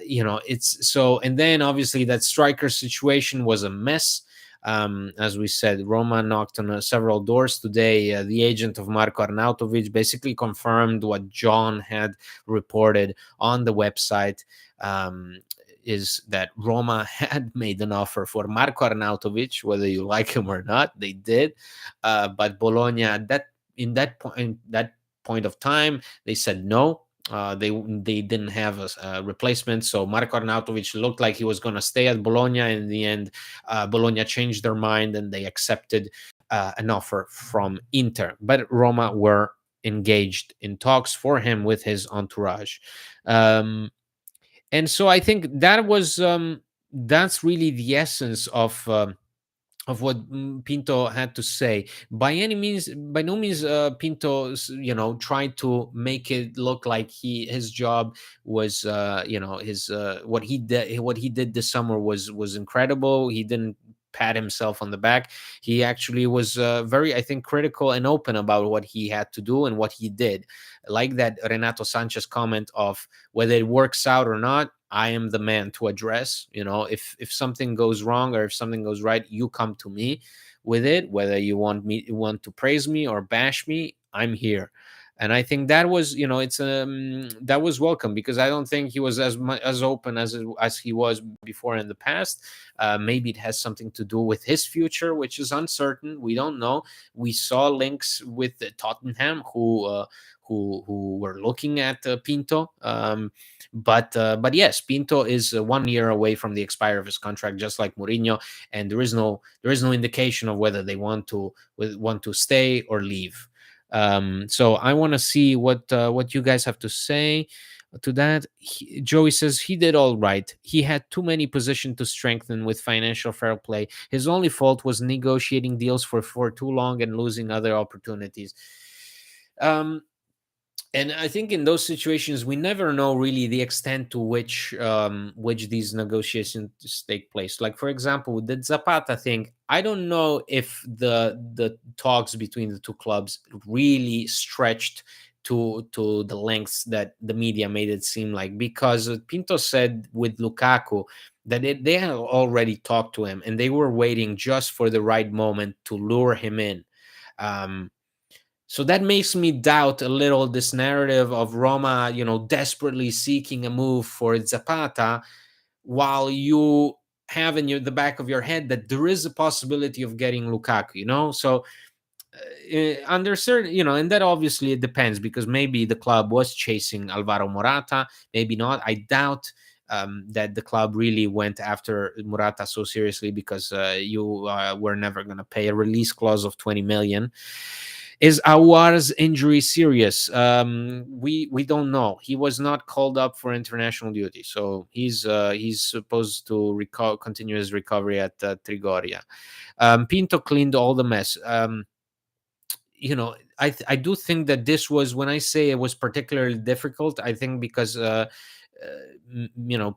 It's so, and then obviously that striker situation was a mess. As we said, Roma knocked on several doors today. The agent of Marco Arnautovic basically confirmed what John had reported on the website, is that Roma had made an offer for Marco Arnautovic, whether you like him or not. They did, but Bologna at that point of time, they said no. They didn't have a replacement, so Marco Arnautovic looked like he was going to stay at Bologna. In the end, Bologna changed their mind and they accepted an offer from Inter. But Roma were engaged in talks for him with his entourage, and so I think that's really the essence of what Pinto had to say. By no means, Pinto, tried to make it look like his job was, his what he did this summer was incredible. He didn't pat himself on the back. He actually was very, I think, critical and open about what he had to do and what he did. Like that Renato Sanches comment of whether it works out or not, I am the man to address. If something goes wrong or if something goes right, you come to me with it. Whether you want to praise me or bash me, I'm here. And I think that was, that was welcome, because I don't think he was as open as he was before in the past. Maybe it has something to do with his future, which is uncertain. We don't know. We saw links with Tottenham, who were looking at Pinto. But yes, Pinto is 1 year away from the expiry of his contract, just like Mourinho, and there is no indication of whether they want to stay or leave. So I want to see what you guys have to say to that. Joey says he did all right. He had too many positions to strengthen with financial fair play. His only fault was negotiating deals for too long and losing other opportunities. And I think in those situations, we never know really the extent to which these negotiations take place. Like, for example, with the Zapata thing, I don't know if the talks between the two clubs really stretched to the lengths that the media made it seem like, because Pinto said with Lukaku that they had already talked to him and they were waiting just for the right moment to lure him in. So that makes me doubt a little this narrative of Roma, desperately seeking a move for Zapata, while you have in the back of your head that there is a possibility of getting Lukaku. So under certain, and that obviously it depends, because maybe the club was chasing Alvaro Morata, maybe not. I doubt that the club really went after Morata so seriously, because you were never going to pay a release clause of 20 million. Is Aouar's injury serious? We don't know. He was not called up for international duty, so he's supposed to continue his recovery at Trigoria. Pinto cleaned all the mess. I do think that this was, when I say it was particularly difficult, I think because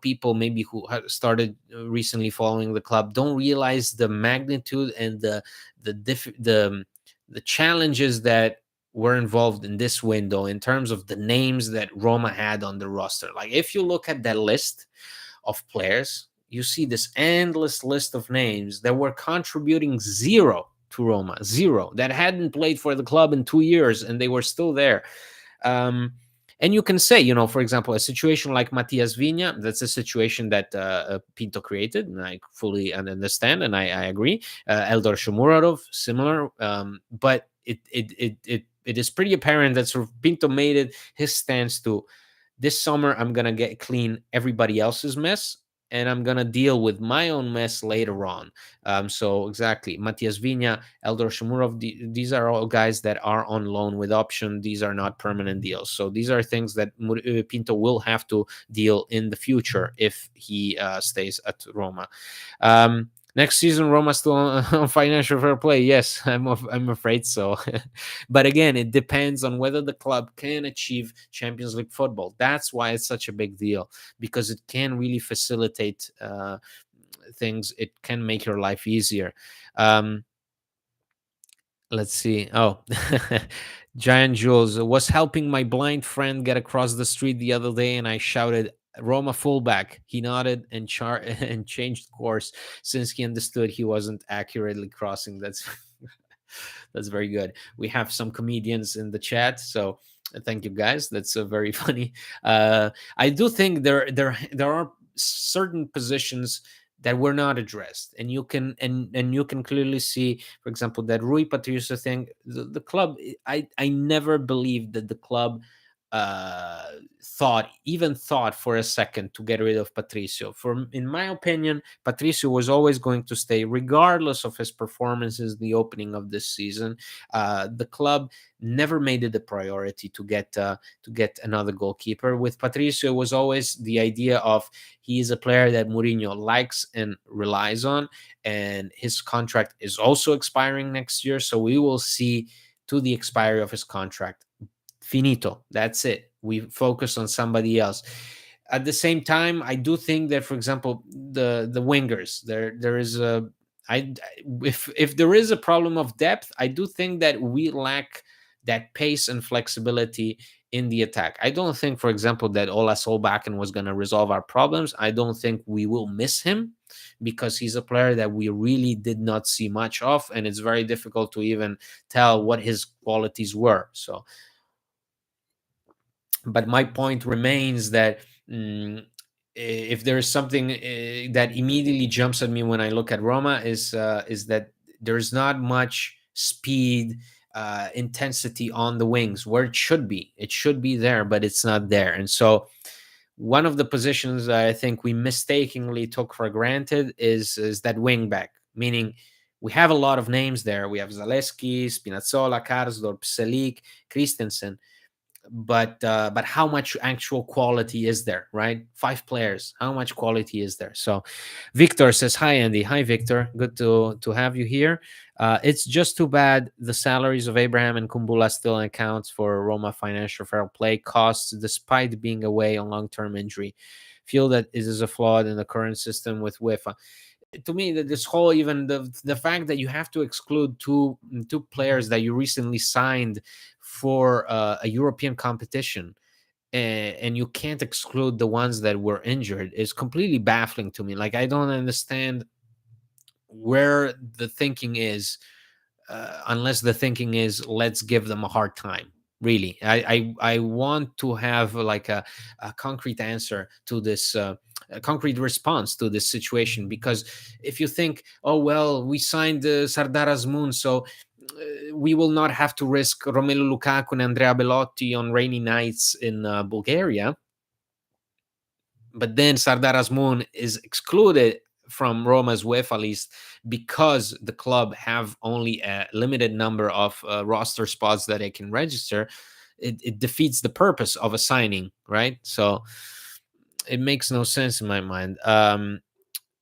people maybe who started recently following the club don't realize the magnitude and the challenges that were involved in this window in terms of the names that Roma had on the roster. Like, if you look at that list of players, you see this endless list of names that were contributing zero to Roma. Zero. That hadn't played for the club in 2 years, and they were still there. Um, and you can say, for example, a situation like Matias Vigna, that's a situation that Pinto created, and I fully understand, and I agree. Eldor Shomurodov, similar, but it is pretty apparent that sort of Pinto made it his stance to, this summer I'm gonna get clean everybody else's mess, and I'm gonna deal with my own mess later on. So exactly, Matias Vigna, Eldor Shomurov, these are all guys that are on loan with option. These are not permanent deals. So these are things that Pinto will have to deal in the future if he stays at Roma. Next season, Roma still on financial fair play. Yes, I'm afraid so. But again, it depends on whether the club can achieve Champions League football. That's why it's such a big deal, because it can really facilitate things. It can make your life easier. Let's see. Oh, Giant Jules was helping my blind friend get across the street the other day, and I shouted, "Roma fullback." He nodded and and changed course since he understood he wasn't accurately crossing. That's that's very good. We have some comedians in the chat, so thank you guys. That's very funny. I do think there are certain positions that were not addressed, and you can clearly see, for example, that Rui Patricio thing. The club, I never believed that the club thought for a second to get rid of Patricio. In my opinion, Patricio was always going to stay, regardless of his performances the opening of this season. The club never made it a priority to get another goalkeeper. With Patricio, it was always the idea of, he is a player that Mourinho likes and relies on, and his contract is also expiring next year, so we will see to the expiry of his contract. Finito. That's it. We focus on somebody else. At the same time, I do think that, for example, the wingers, there is a, I if there is a problem of depth, I do think that we lack that pace and flexibility in the attack. I don't think, for example, that Ola Solbakken was going to resolve our problems. I don't think we will miss him, because he's a player that we really did not see much of, and it's very difficult to even tell what his qualities were. So, but my point remains that, if there is something that immediately jumps at me when I look at Roma, is that there's not much speed, intensity on the wings where it should be. It should be there, but it's not there. And so, one of the positions I think we mistakenly took for granted is that wing back, meaning we have a lot of names there. We have Zaleski, Spinazzola, Karsdorp, Selig, Christensen, but how much actual quality is there, right? 5 players, how much quality is there? So Victor says, hi Andy. Hi Victor, good to have you here. It's just too bad the salaries of Abraham and Kumbula still accounts for Roma financial fair play costs, despite being away on long-term injury. Feel that it is a flaw in the current system with UEFA. To me, that this whole, even the fact that you have to exclude two players that you recently signed for a European competition, and you can't exclude the ones that were injured, is completely baffling to me. Like, I don't understand where the thinking is, unless the thinking is, let's give them a hard time. Really, I want to have like a concrete answer to this, a concrete response to this situation. Because if you think, oh well, we signed Sardar Azmoun, so we will not have to risk Romelu Lukaku and Andrea Belotti on rainy nights in Bulgaria, but then Sardar Azmoun is excluded from Roma's UEFA list because the club have only a limited number of roster spots that they can register. It defeats the purpose of a signing, right? So it makes no sense in my mind.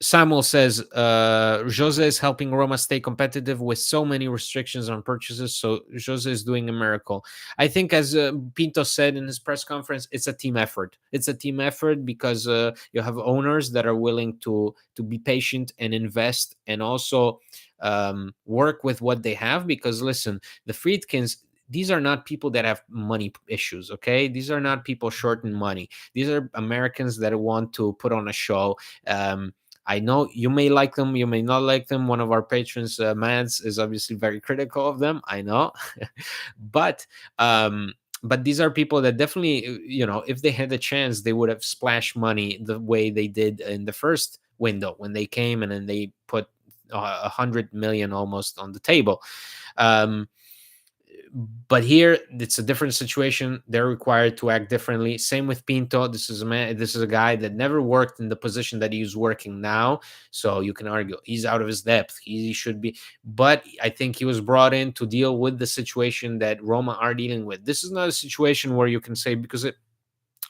Samuel says, Jose is helping Roma stay competitive with so many restrictions on purchases. So Jose is doing a miracle. I think, as Pinto said in his press conference, it's a team effort. It's a team effort because you have owners that are willing to be patient and invest, and also work with what they have. Because listen, the Friedkins, these are not people that have money issues, okay? These are not people short in money. These are Americans that want to put on a show. I know you may like them, you may not like them. One of our patrons, Mads, is obviously very critical of them. I know, but um, but these are people that definitely, if they had the chance, they would have splashed money the way they did in the first window when they came and then they put 100 million almost on the table. Um, but here it's a different situation. They're required to act differently. Same with Pinto. This is a man, this is a guy that never worked in the position that he's working now, so you can argue he's out of his depth. He should be, but I think he was brought in to deal with the situation that Roma are dealing with. This is not a situation where you can say, because it,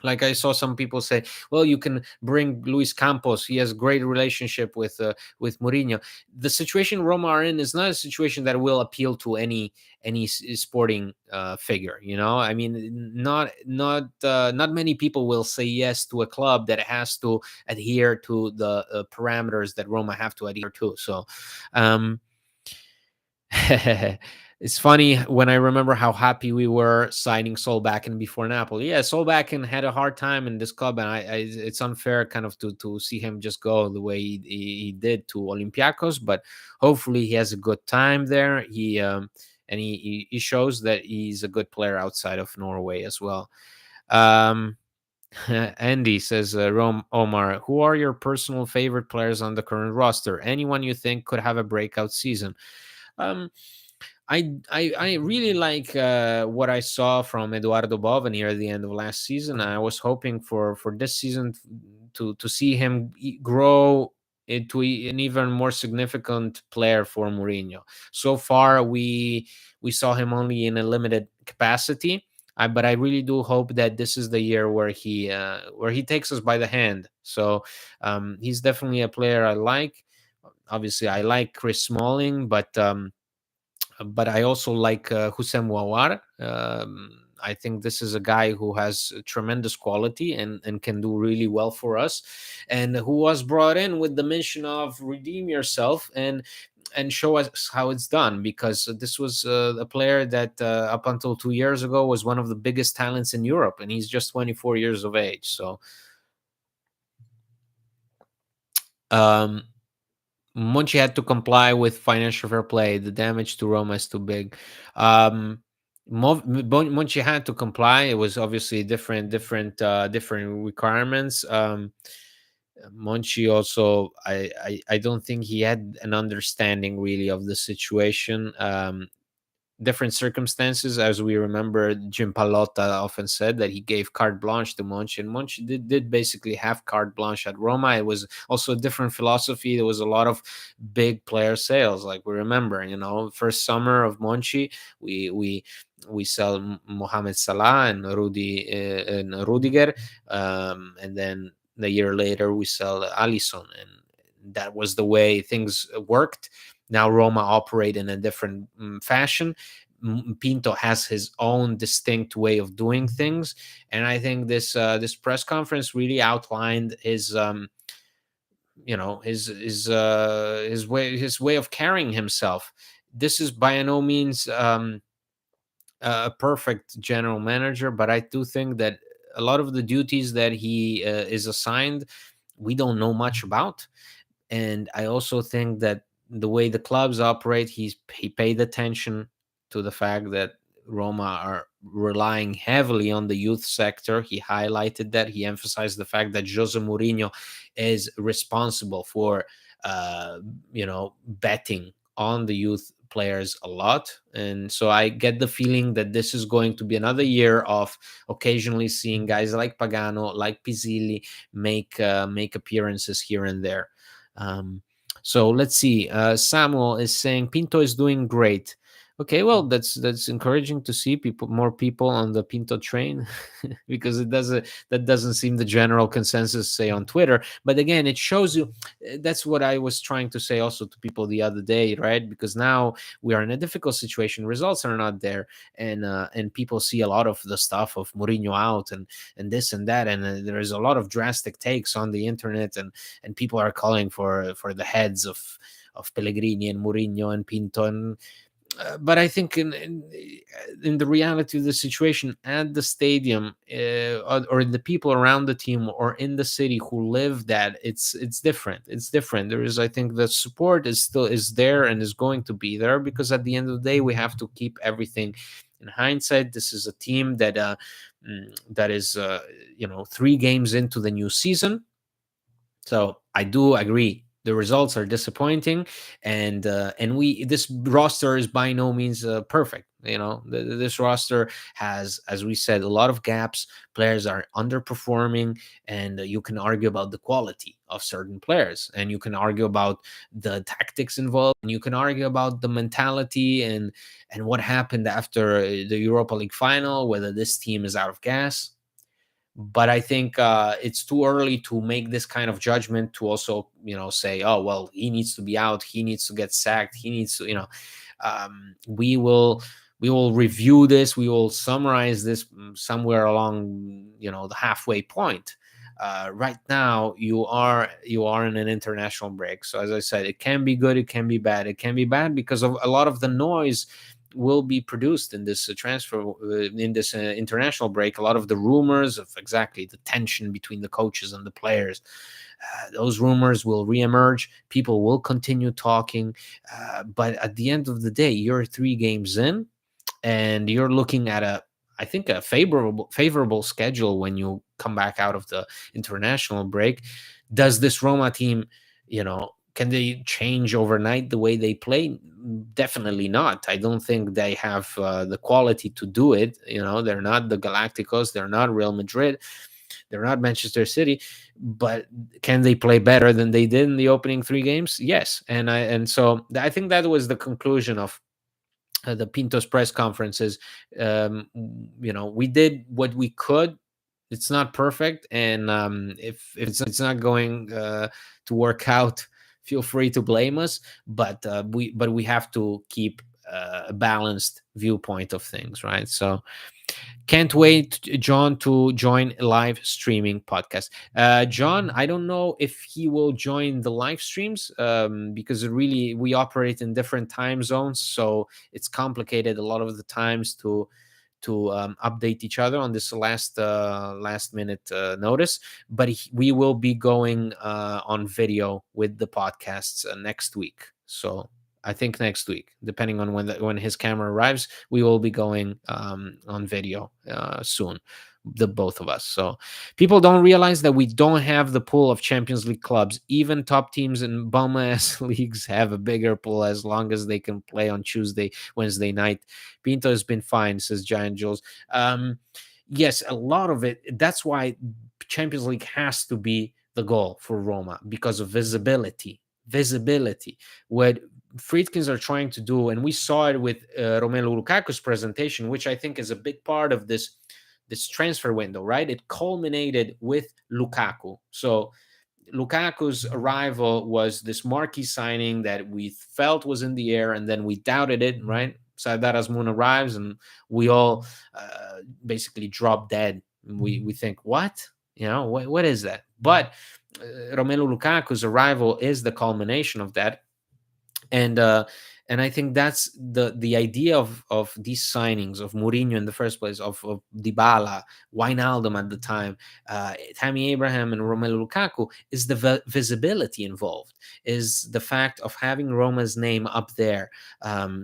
like I saw some people say, well, you can bring Luis Campos. He has great relationship with Mourinho. The situation Roma are in is not a situation that will appeal to any sporting figure. I mean, not many people will say yes to a club that has to adhere to the parameters that Roma have to adhere to. So, um, it's funny when I remember how happy we were signing Solbakken before Napoli. Yeah, Solbakken had a hard time in this club, and it's unfair kind of to see him just go the way he did to Olympiacos. But hopefully, he has a good time there. He shows that he's a good player outside of Norway as well. Um, Andy says, Omar, who are your personal favorite players on the current roster? Anyone you think could have a breakout season? Um, I really like what I saw from Eduardo Bova near the end of last season. I was hoping for this season to see him grow into an even more significant player for Mourinho. So far, we saw him only in a limited capacity. But I really do hope that this is the year where he takes us by the hand. So he's definitely a player I like. Obviously, I like Chris Smalling, but I also like Hussein Mouawar. I think this is a guy who has tremendous quality and can do really well for us, and who was brought in with the mission of redeem yourself and show us how it's done, because this was a player that up until 2 years ago was one of the biggest talents in Europe, and he's just 24 years of age. So um, Monchi had to comply with financial fair play. The damage to Roma is too big. Um, Monchi had to comply. It was obviously different requirements. Monchi also, I don't think he had an understanding really of the situation. Different circumstances. As we remember, Jim Pallotta often said that he gave carte blanche to Monchi, and Monchi did basically have carte blanche at Roma. It was also a different philosophy. There was a lot of big player sales, like we remember, first summer of Monchi, we sell Mohamed Salah and Rudiger, and then the year later we sell Alisson, and that was the way things worked. Now Roma operate in a different fashion. Pinto has his own distinct way of doing things, and I think this press conference really outlined his way of carrying himself. This is by no means a perfect general manager, but I do think that a lot of the duties that he is assigned, we don't know much about. And I also think that the way the clubs operate, he paid attention to the fact that Roma are relying heavily on the youth sector. He highlighted that. He emphasized the fact that Jose Mourinho is responsible for, betting on the youth players a lot. And so I get the feeling that this is going to be another year of occasionally seeing guys like Pagano, like Pizzilli make appearances here and there. So let's see. Samuel is saying Pinto is doing great. Okay, well, that's encouraging to see more people on the Pinto train, because that doesn't seem the general consensus, say, on Twitter. But again, it shows you, that's what I was trying to say also to people the other day, right? Because now we are in a difficult situation. Results are not there, and people see a lot of the stuff of Mourinho out and this and that, and there is a lot of drastic takes on the internet, and people are calling for the heads of Pellegrini and Mourinho and Pinto, and but I think in the reality of the situation at the stadium, or the people around the team or in the city who live that, it's different. It's different. There is, I think, the support is there and is going to be there, because at the end of the day we have to keep everything in hindsight. This is a team that that is 3 games into the new season. So I do agree the results are disappointing, and we this roster is by no means perfect. This roster has, as we said, a lot of gaps. Players are underperforming, and you can argue about the quality of certain players, and you can argue about the tactics involved, and you can argue about the mentality and what happened after the Europa League final, whether this team is out of gas. But I think it's too early to make this kind of judgment, to also say, oh well, he needs to be out, he needs to get sacked, he needs to we will review this, we will summarize this somewhere along the halfway point. Right now you are in an international break, so as I said, it can be good, it can be bad. It can be bad because of a lot of the noise will be produced in this international break. A lot of the rumors of exactly the tension between the coaches and the players, those rumors will reemerge. People will continue talking, but at the end of the day, you're 3 games in, and you're looking at I think a favorable schedule when you come back out of the international break. Does this Roma team, can they change overnight the way they play? Definitely not. I don't think they have the quality to do it. They're not the Galacticos, they're not Real Madrid, they're not Manchester City, but can they play better than they did in the opening 3 games? Yes. And so I think that was the conclusion of the Pinto's press conferences. We did what we could. It's not perfect, and if it's not going to work out, feel free to blame us. But we have to keep a balanced viewpoint of things, right? So can't wait, John, to join a live streaming podcast. John, I don't know if he will join the live streams, because really we operate in different time zones, so it's complicated a lot of the times to update each other on this last minute notice. But we will be going on video with the podcasts next week. So I think next week, depending on when his camera arrives, we will be going on video soon, the both of us. So people don't realize that we don't have the pool of Champions League clubs. Even top teams in bum ass leagues have a bigger pool, as long as they can play on Wednesday night. Pinto has been fine, says Giant Jules. Yes, a lot of it. That's why Champions League has to be the goal for Roma, because of visibility. What Friedkins are trying to do, and we saw it with Romelu Lukaku's presentation, which I think is a big part of this transfer window, right? It culminated with Lukaku. So Lukaku's arrival was this marquee signing that we felt was in the air, and then we doubted it, right? Sardar Azmoun arrives, and we all basically drop dead. We think, what? What is that? But Romelu Lukaku's arrival is the culmination of that, and I think that's the idea of these signings of Mourinho in the first place, of Dybala, Wijnaldum at the time, Tammy Abraham, and Romelu Lukaku, is the visibility involved, is the fact of having Roma's name up there.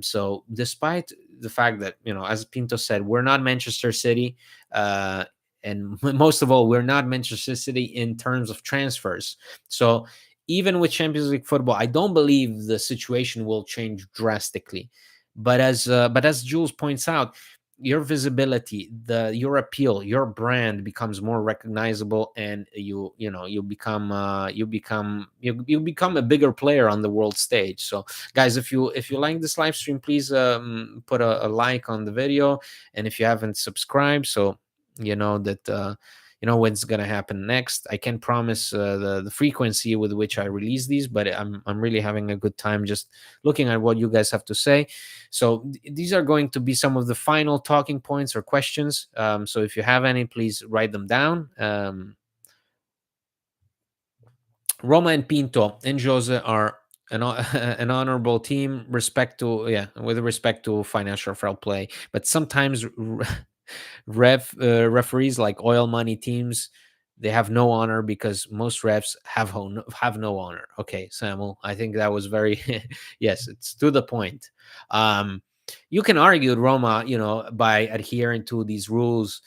So despite the fact that, as Pinto said, we're not Manchester City, and most of all, we're not Manchester City in terms of transfers. So even with Champions League football, I don't believe the situation will change drastically. But as Jules points out, your visibility, your appeal, your brand becomes more recognizable, and you become a bigger player on the world stage. So, guys, if you like this live stream, please put a like on the video, and if you haven't subscribed, so you know that. What's gonna happen next. I can't promise the frequency with which I release these, but I'm really having a good time just looking at what you guys have to say. So these are going to be some of the final talking points or questions. So if you have any, please write them down. Roma and Pinto and Jose are an honorable team, respect to, yeah, with respect to financial fair play. But sometimes referees, like oil money teams, they have no honor because most refs have no honor. Okay, Samuel, I think that was very yes, it's to the point. um you can argue Roma, by adhering to these rules,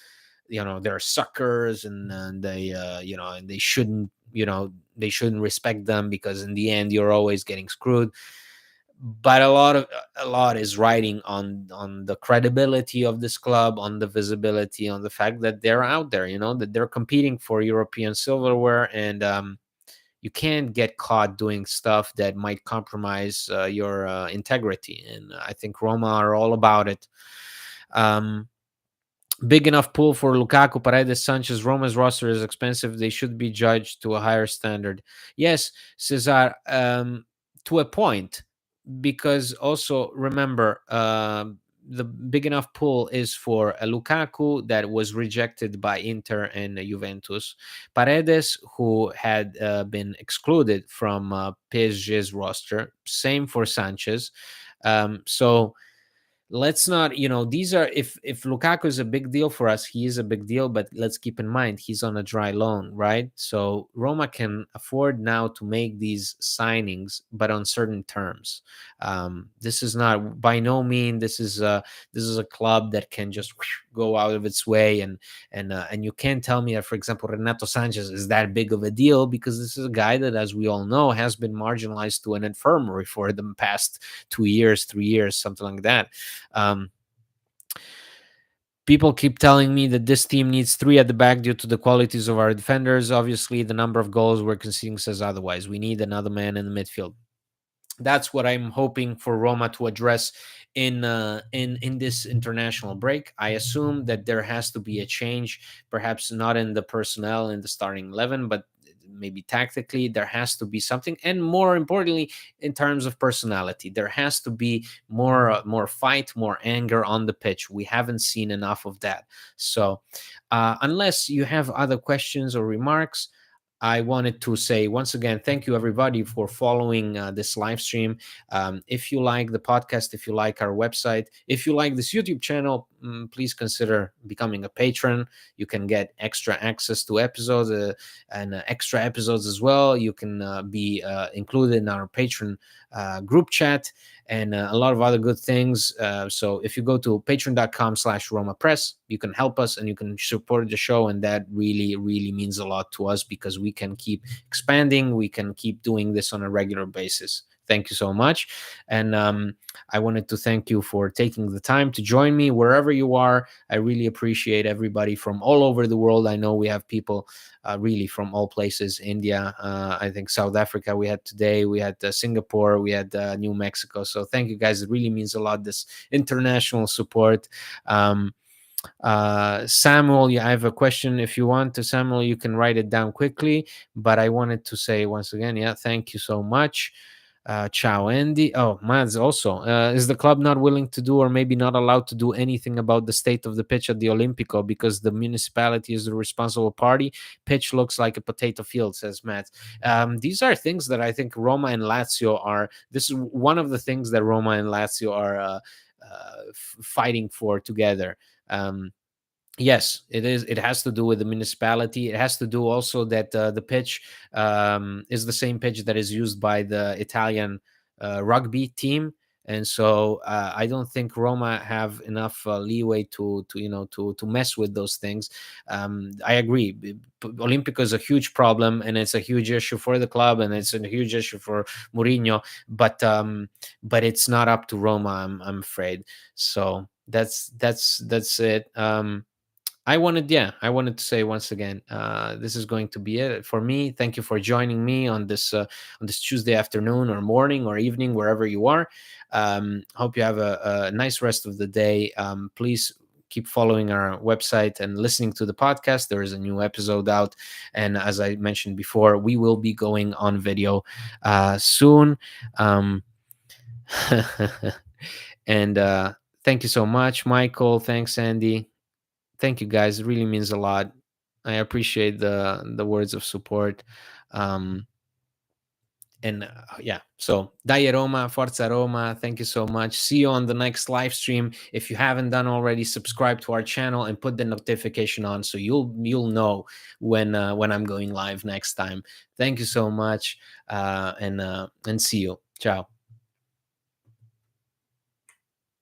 they're suckers, and they and they shouldn't respect them, because in the end you're always getting screwed. But a lot is riding on the credibility of this club, on the visibility, on the fact that they're out there, that they're competing for European silverware. And you can't get caught doing stuff that might compromise your integrity. And I think Roma are all about it. um Big enough pool for Lukaku, Paredes, Sanchez. Roma's roster is expensive. They should be judged to a higher standard. Yes, Cesar, to a point, because also remember, the big enough pool is for a Lukaku that was rejected by Inter and Juventus, Paredes, who had been excluded from PSG's roster. Same for Sanchez. So let's not, these are, if Lukaku is a big deal for us, he is a big deal, but let's keep in mind he's on a dry loan, right? So Roma can afford now to make these signings, but on certain terms. This is not, by no mean, this is a club that can just go out of its way. And you can't tell me that, for example, Renato Sanches is that big of a deal, because this is a guy that, as we all know, has been marginalized to an infirmary for the past 2 years, 3 years, something like that. um, People keep telling me that this team needs three at the back due to the qualities of our defenders. Obviously, the number of goals we're conceding says otherwise. We need another man in the midfield. That's what I'm hoping for Roma to address in this international break. I assume that there has to be a change, perhaps not in the personnel in the starting 11, but maybe tactically there has to be something. And more importantly, in terms of personality, there has to be more fight, more anger on the pitch. We haven't seen enough of that. So unless you have other questions or remarks, I wanted to say once again, thank you everybody for following this live stream. If you like the podcast, if you like our website, if you like this YouTube channel, please consider becoming a patron. You can get extra access to episodes and extra episodes as well. You can be included in our patron group chat and a lot of other good things. So if you go to patreon.com/Roma Press, you can help us and you can support the show. And that really, really means a lot to us, because we can keep expanding. We can keep doing this on a regular basis. Thank you so much. And I wanted to thank you for taking the time to join me wherever you are. I really appreciate everybody from all over the world. I know we have people really from all places. India, I think South Africa we had today. We had Singapore. We had New Mexico. So thank you guys. It really means a lot, this international support. Samuel, yeah, I have a question. If you want to, Samuel, you can write it down quickly. But I wanted to say once again, yeah, thank you so much. Ciao, Andy. Oh, Mads also. Is the club not willing to do, or maybe not allowed to do anything about the state of the pitch at the Olimpico because the municipality is the responsible party? Pitch looks like a potato field, says Matt. These are things that I think Roma and Lazio are. This is one of the things that Roma and Lazio are fighting for together. Um, Yes, it is. It has to do with the municipality. It has to do also that the pitch is the same pitch that is used by the Italian rugby team, and so I don't think Roma have enough leeway to mess with those things. I agree. Olimpico is a huge problem, and it's a huge issue for the club, and it's a huge issue for Mourinho. But it's not up to Roma, I'm afraid. So that's it. I wanted to say once again, this is going to be it for me. Thank you for joining me on this Tuesday afternoon or morning or evening, wherever you are. Hope you have a nice rest of the day. Please keep following our website and listening to the podcast. There is a new episode out, and as I mentioned before, we will be going on video soon. Um, and thank you so much, Michael. Thanks, Andy. Thank you, guys. It really means a lot. I appreciate the words of support. um and yeah, so Dai Roma, Forza Roma, thank you so much. See you on the next live stream. If you haven't done already, subscribe to our channel and put the notification on so you'll know when I'm going live next time. Thank you so much, and see you. Ciao.